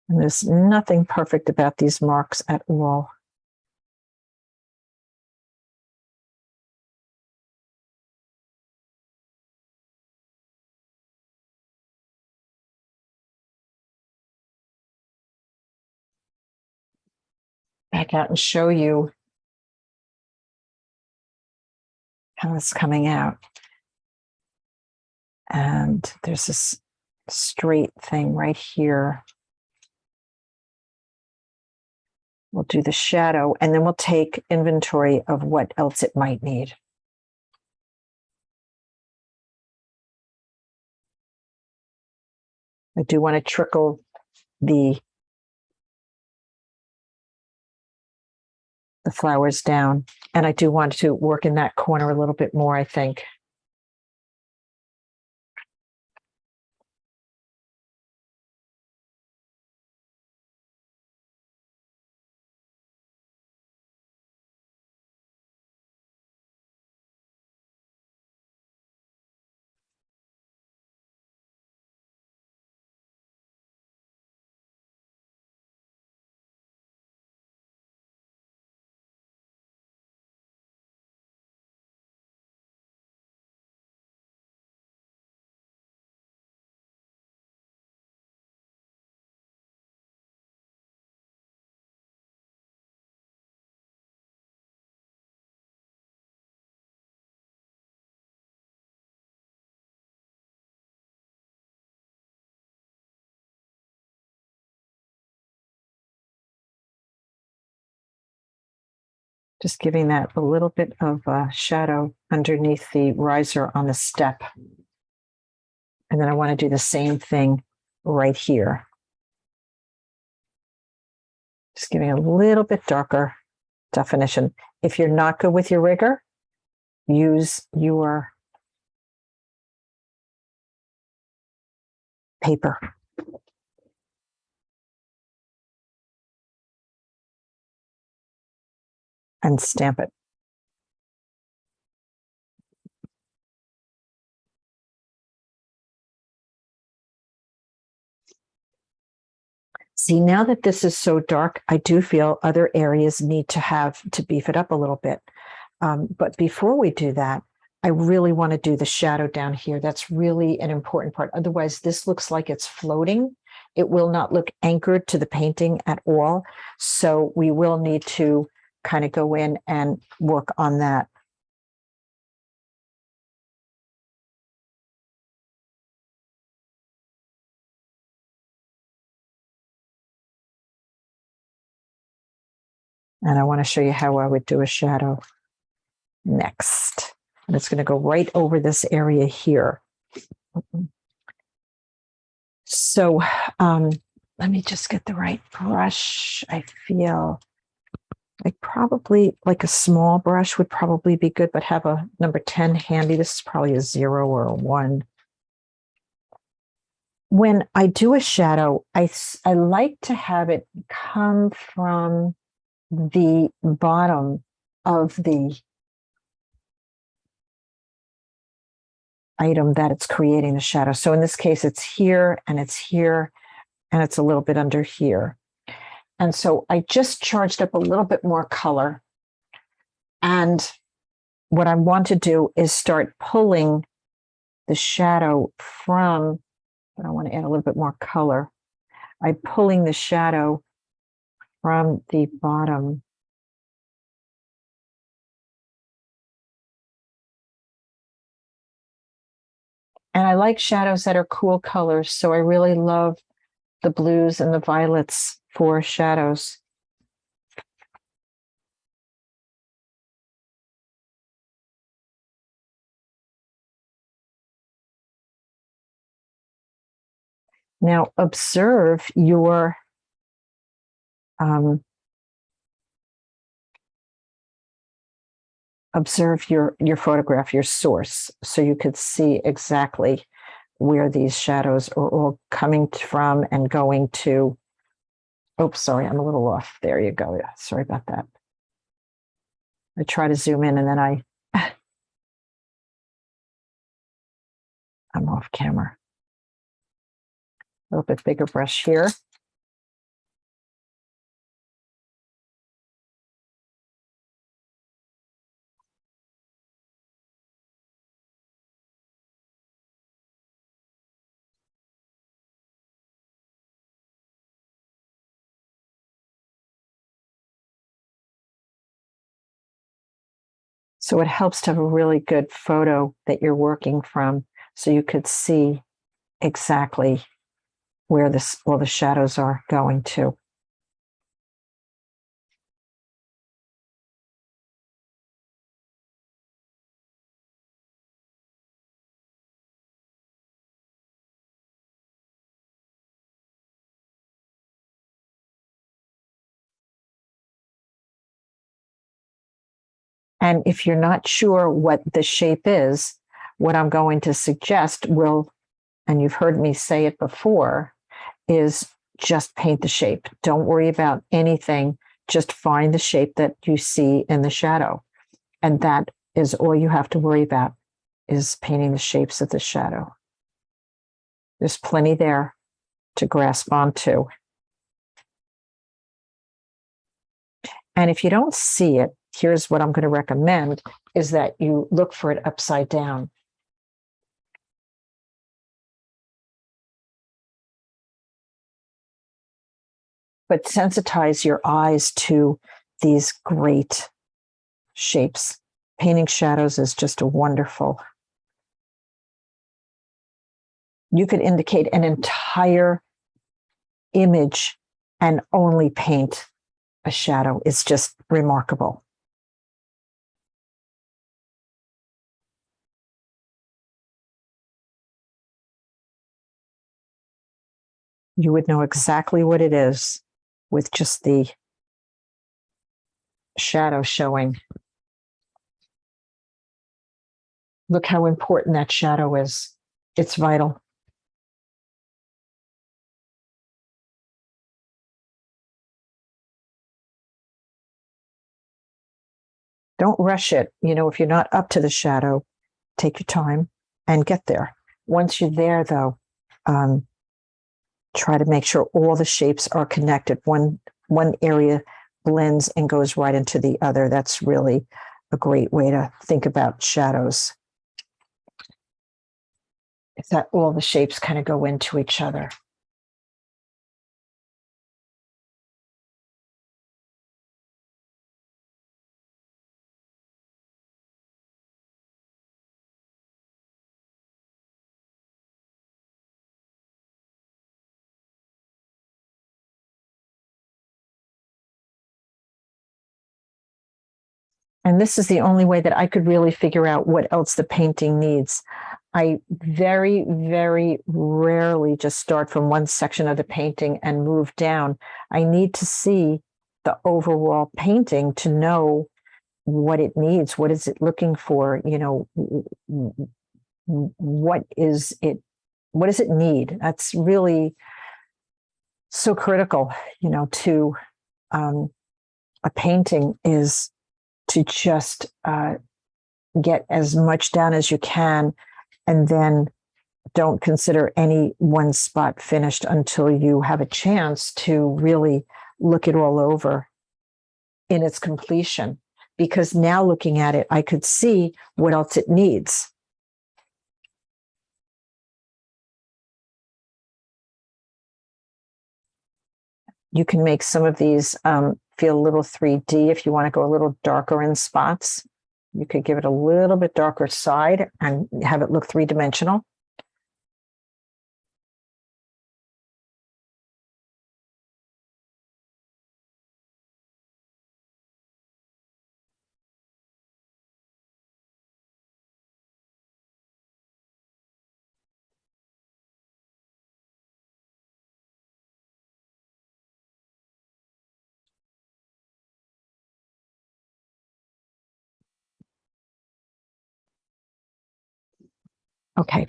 And there's nothing perfect about these marks at all. Back out and show you how it's coming out. And there's this straight thing right here. We'll do the shadow, and then we'll take inventory of what else it might need. I do want to trickle the flowers down, and I do want to work in that corner a little bit more, I think. Just giving that a little bit of shadow underneath the riser on the step. And then I want to do the same thing right here. Just giving a little bit darker definition. If you're not good with your rigger, use your paper. And stamp it. See, now that this is so dark, I do feel other areas need to beef it up a little bit. But before we do that, I really want to do the shadow down here. That's really an important part. Otherwise, this looks like it's floating. It will not look anchored to the painting at all. So we will need to kind of go in and work on that. And I want to show you how I would do a shadow next. And it's going to go right over this area here. So let me just get the right brush. I feel like probably like a small brush would probably be good, but have a number 10 handy. This is probably a 0 or a 1. When I do a shadow, I like to have it come from the bottom of the item that it's creating the shadow. So in this case, it's here and it's here and it's a little bit under here. And so I just charged up a little bit more color. And what I want to do is start pulling the shadow from, but I want to add a little bit more color. I'm pulling the shadow from the bottom. And I like shadows that are cool colors. So I really love the blues and the violets for shadows. Now observe your photograph, your source, so you could see exactly where these shadows are all coming from and going to. Oops, sorry, I'm a little off. There you go. Yeah, sorry about that. I try to zoom in and then I'm off camera. A little bit bigger brush here. So it helps to have a really good photo that you're working from so you could see exactly where all the shadows are going to. And if you're not sure what the shape is, what I'm going to suggest will, and you've heard me say it before, is just paint the shape. Don't worry about anything. Just find the shape that you see in the shadow. And that is all you have to worry about, is painting the shapes of the shadow. There's plenty there to grasp onto. And if you don't see it, here's what I'm going to recommend, is that you look for it upside down. But sensitize your eyes to these great shapes. Painting shadows is just a wonderful. You could indicate an entire image and only paint a shadow. It's just remarkable. You would know exactly what it is with just the shadow showing. Look how important that shadow is. It's vital. Don't rush it. You know, if you're not up to the shadow, take your time and get there. Once you're there, though, try to make sure all the shapes are connected. One area blends and goes right into the other. That's really a great way to think about shadows. It's that all the shapes kind of go into each other. And this is the only way that I could really figure out what else the painting needs. I very, very rarely just start from one section of the painting and move down. I need to see the overall painting to know what it needs. What is it looking for? You know, what does it need? That's really so critical, you know, to a painting, is to just get as much down as you can, and then don't consider any one spot finished until you have a chance to really look it all over in its completion. Because now looking at it, I could see what else it needs. You can make some of these feel a little 3D if you want to go a little darker in spots. You could give it a little bit darker side and have it look three-dimensional. Okay,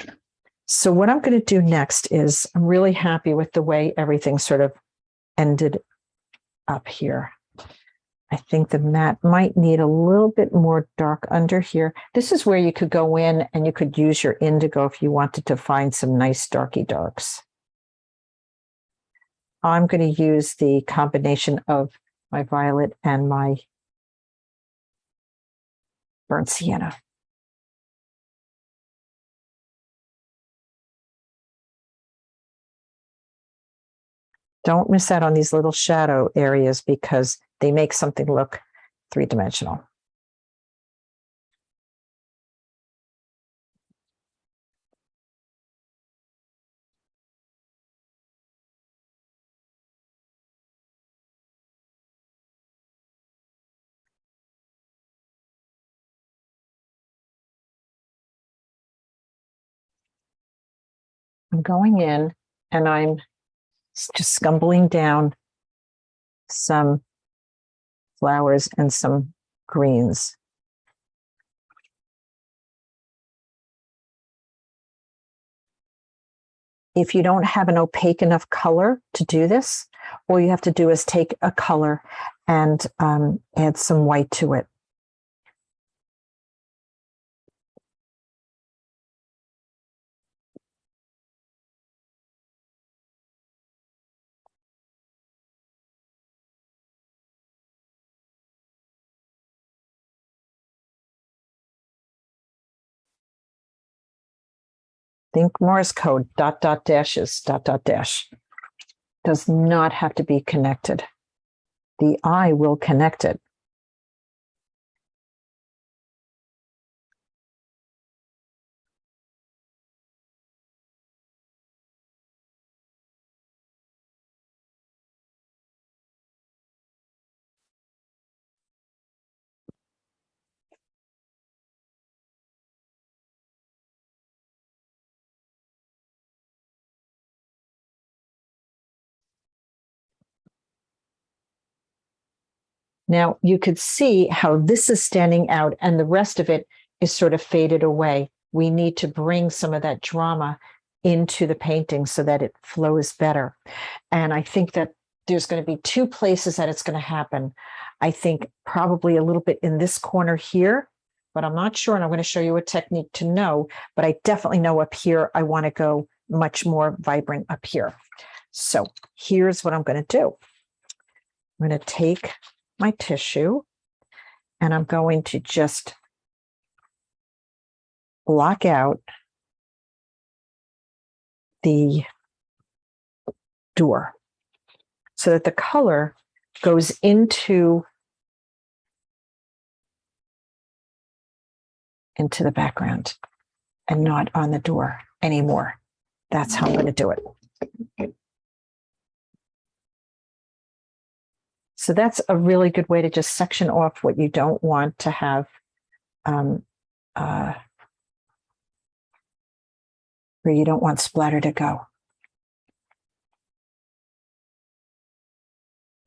so what I'm going to do next is, I'm really happy with the way everything sort of ended up here. I think the mat might need a little bit more dark under here. This is where you could go in and you could use your indigo if you wanted to find some nice darky darks. I'm going to use the combination of my violet and my burnt sienna. Don't miss out on these little shadow areas because they make something look three-dimensional. I'm going in and I'm just scumbling down some flowers and some greens. If you don't have an opaque enough color to do this, all you have to do is take a color and add some white to it. Think Morse code, dot, dot, dashes, dot, dot, dash. Does not have to be connected. The eye will connect it. Now you could see how this is standing out and the rest of it is sort of faded away. We need to bring some of that drama into the painting so that it flows better. And I think that there's going to be two places that it's going to happen. I think probably a little bit in this corner here, but I'm not sure. And I'm going to show you a technique to know, but I definitely know up here, I want to go much more vibrant up here. So here's what I'm going to do. I'm going to take my tissue and I'm going to just block out the door so that the color goes into the background and not on the door anymore. That's how I'm going to do it. So that's a really good way to just section off what you don't want to have where you don't want splatter to go.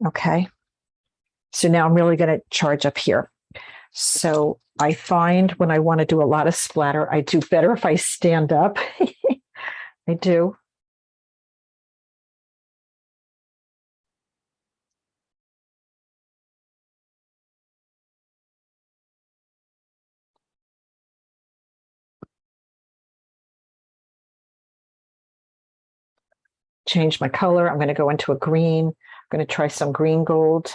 Okay. So now I'm really going to charge up here. So I find when I want to do a lot of splatter, I do better if I stand up. I do. Change my color. I'm going to go into a green. I'm going to try some green gold.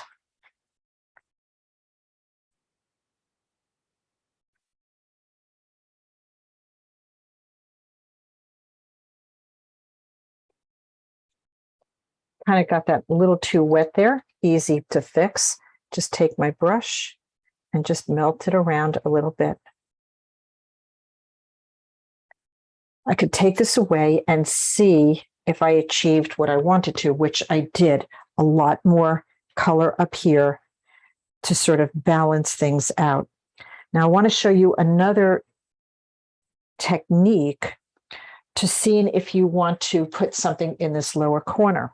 Kind of got that a little too wet there. Easy to fix. Just take my brush and just melt it around a little bit. I could take this away and see if I achieved what I wanted to, which I did. A lot more color up here to sort of balance things out. Now I want to show you another technique to see if you want to put something in this lower corner.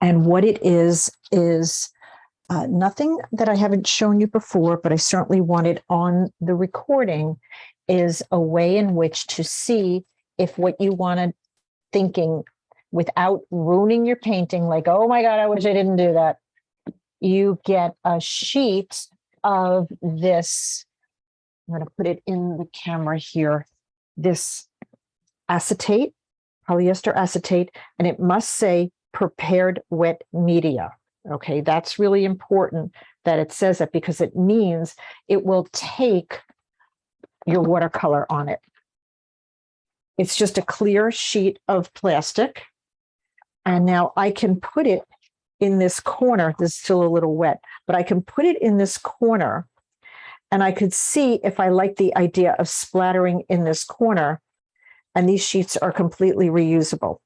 And what it is nothing that I haven't shown you before, but I certainly wanted on the recording, is a way in which to see if what you wanted thinking without ruining your painting, like, oh my God, I wish I didn't do that. You get a sheet of this. I'm going to put it in the camera here. This acetate, polyester acetate, and it must say prepared wet media. Okay, that's really important that it says that because it means it will take your watercolor on it. It's just a clear sheet of plastic. And now I can put it in this corner. This is still a little wet, but I can put it in this corner and I could see if I like the idea of splattering in this corner. And these sheets are completely reusable.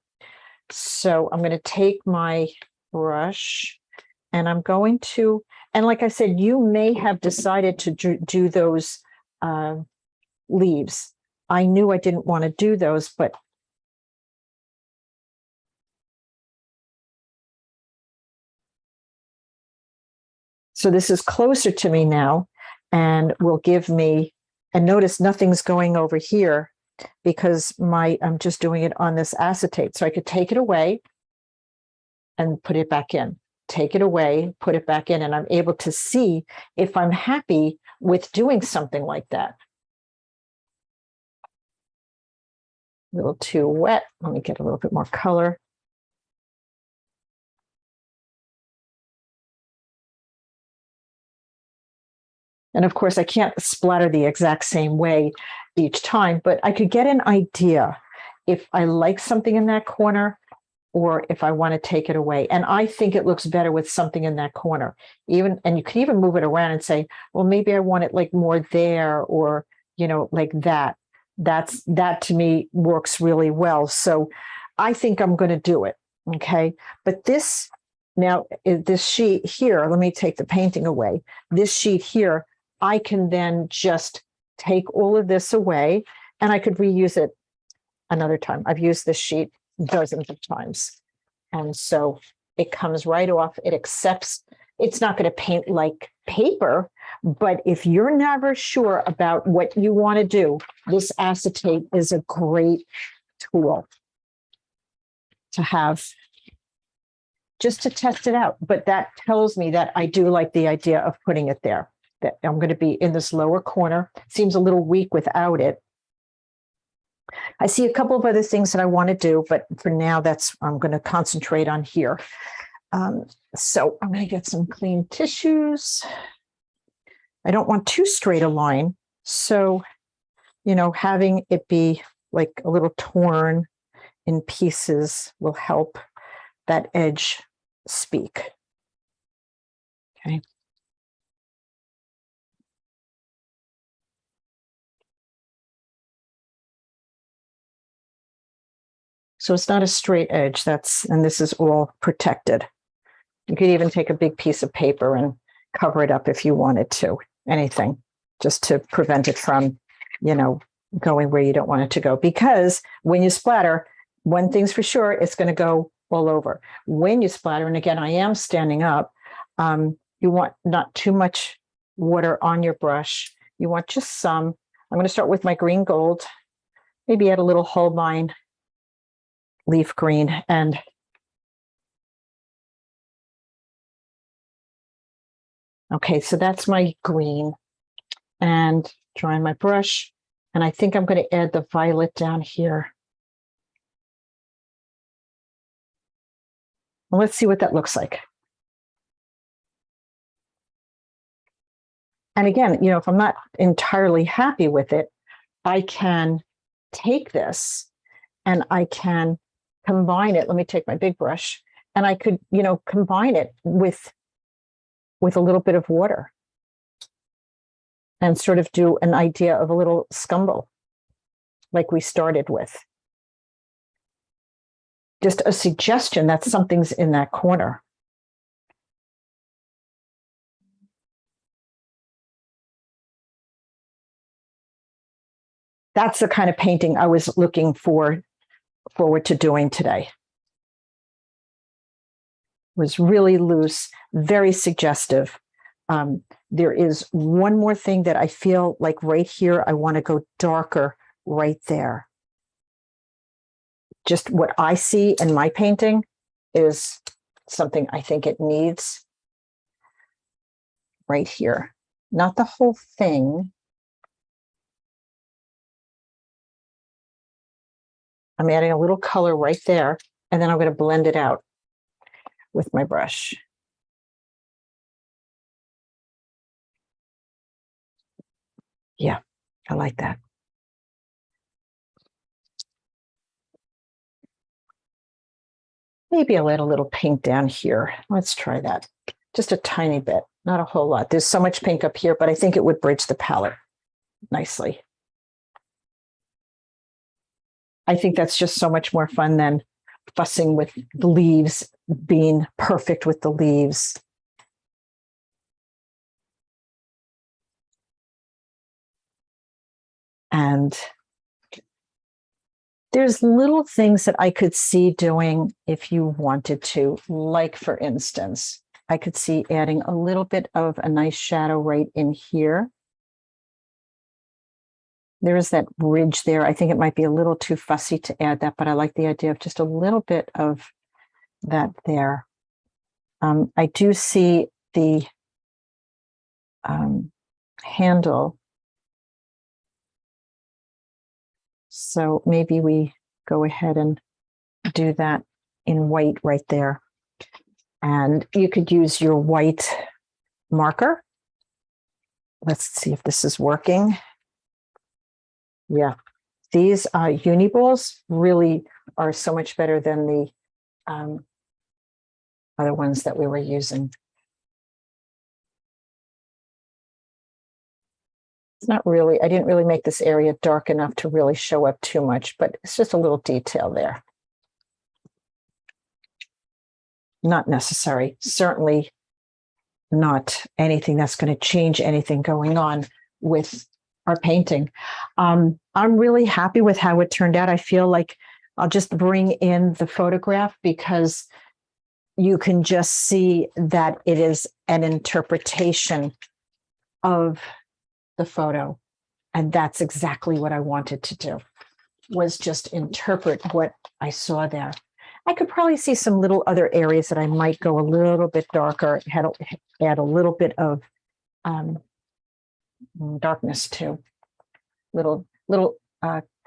So I'm going to take my brush and I'm going to, and like I said, you may have decided to do those leaves. I knew I didn't want to do those, but So this is closer to me now and will give me, and notice nothing's going over here because I'm just doing it on this acetate. So I could take it away and put it back in, take it away, put it back in, and I'm able to see if I'm happy with doing something like that. A little too wet. Let me get a little bit more color. And of course, I can't splatter the exact same way each time, but I could get an idea if I like something in that corner or if I want to take it away. And I think it looks better with something in that corner. And you could even move it around and say, well, maybe I want it like more there, or, like that. That to me works really well. So I think I'm going to do it. Okay. But this sheet here, let me take the painting away. This sheet here, I can then just take all of this away and I could reuse it another time. I've used this sheet dozens of times. And so it comes right off. It accepts, it's not going to paint like paper, but if you're never sure about what you want to do, this acetate is a great tool to have just to test it out. But that tells me that I do like the idea of putting it there, that I'm going to be in this lower corner. Seems a little weak without it. I see a couple of other things that I want to do, but for now, I'm going to concentrate on here. So I'm going to get some clean tissues. I don't want too straight a line. So, having it be like a little torn in pieces will help that edge speak. Okay. So it's not a straight edge, and this is all protected. You could even take a big piece of paper and cover it up if you wanted to, anything, just to prevent it from, going where you don't want it to go. Because when you splatter, one thing's for sure, it's going to go all over. When you splatter, and again, I am standing up, you want not too much water on your brush. You want just some. I'm going to start with my green gold, maybe add a little Holbein leaf green, and okay, so that's my green, and drawing my brush, and I think I'm going to add the violet down here. Well, let's see what that looks like. And again, if I'm not entirely happy with it, I can take this and I can combine it. Let me take my big brush, and I could, combine it with a little bit of water and sort of do an idea of a little scumble like we started with. Just a suggestion that something's in that corner. That's the kind of painting I was looking forward to doing today. It was really loose, very suggestive. There is one more thing that I feel like right here, I want to go darker right there. Just what I see in my painting is something I think it needs right here. Not the whole thing. I'm adding a little color right there, and then I'm going to blend it out with my brush. Yeah, I like that. Maybe I'll add a little pink down here. Let's try that. Just a tiny bit, not a whole lot. There's so much pink up here, but I think it would bridge the palette nicely. I think that's just so much more fun than fussing with the leaves, being perfect with the leaves. And there's little things that I could see doing if you wanted to, like, for instance, I could see adding a little bit of a nice shadow right in here. There is that ridge there. I think it might be a little too fussy to add that, but I like the idea of just a little bit of that there. I do see the handle. So maybe we go ahead and do that in white right there. And you could use your white marker. Let's see if this is working. Yeah, these uni balls really are so much better than the other ones that we were using. It's not really, I didn't really make this area dark enough to really show up too much, but it's just a little detail there. Not necessary, certainly not anything that's going to change anything going on with our painting. I'm really happy with how it turned out. I feel like I'll just bring in the photograph because you can just see that it is an interpretation of the photo. And that's exactly what I wanted to do, was just interpret what I saw there. I could probably see some little other areas that I might go a little bit darker, add a little bit of darkness to, little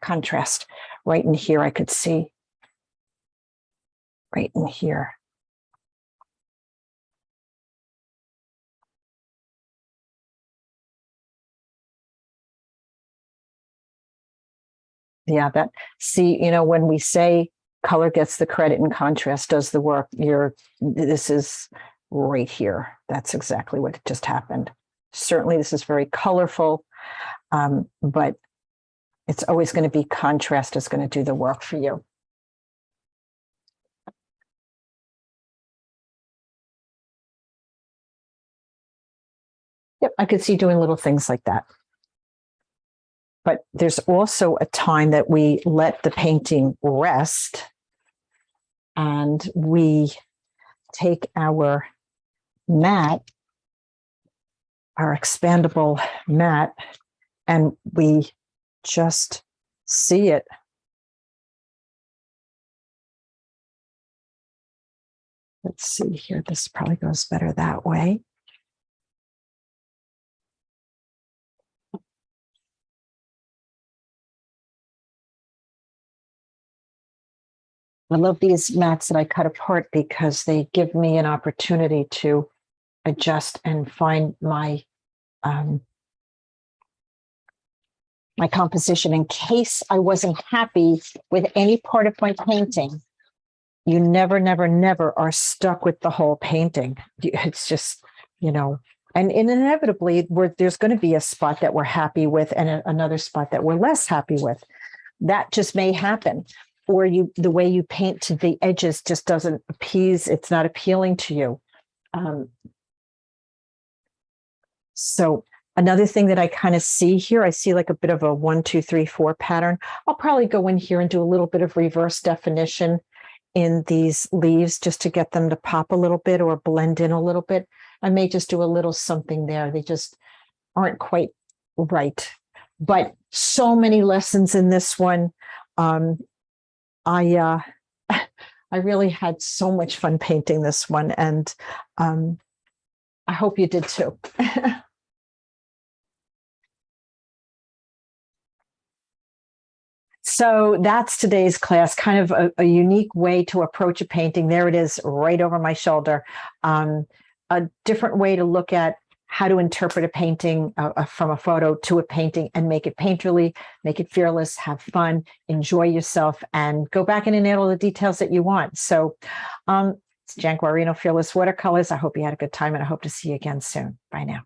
contrast right in here. I could see right in here. Yeah, that, see, you know, when we say color gets the credit and contrast does the work, this is right here. That's exactly what just happened. Certainly this is very colorful, but it's always going to be contrast is going to do the work for you. Yep, I could see doing little things like that. But there's also a time that we let the painting rest and we take our mat, our expandable mat, and we just see it. Let's see here. This probably goes better that way. I love these mats that I cut apart because they give me an opportunity to adjust and find my my composition in case I wasn't happy with any part of my painting. You never, never, never are stuck with the whole painting. It's just, you know, and inevitably there's going to be a spot that we're happy with and another spot that we're less happy with. That just may happen. Or the way you paint to the edges just doesn't appease, it's not appealing to you. So another thing that I kind of see here, I see like a bit of a 1, 2, 3, 4 pattern. I'll probably go in here and do a little bit of reverse definition in these leaves just to get them to pop a little bit or blend in a little bit. I may just do a little something there. They just aren't quite right. But so many lessons in this one. I really had so much fun painting this one, and I hope you did too. So that's today's class, kind of a unique way to approach a painting. There it is right over my shoulder. A different way to look at how to interpret a painting from a photo to a painting and make it painterly, make it fearless, have fun, enjoy yourself, and go back in and add all the details that you want. So it's Jan Guarino, Fearless Watercolors. I hope you had a good time, and I hope to see you again soon. Bye now.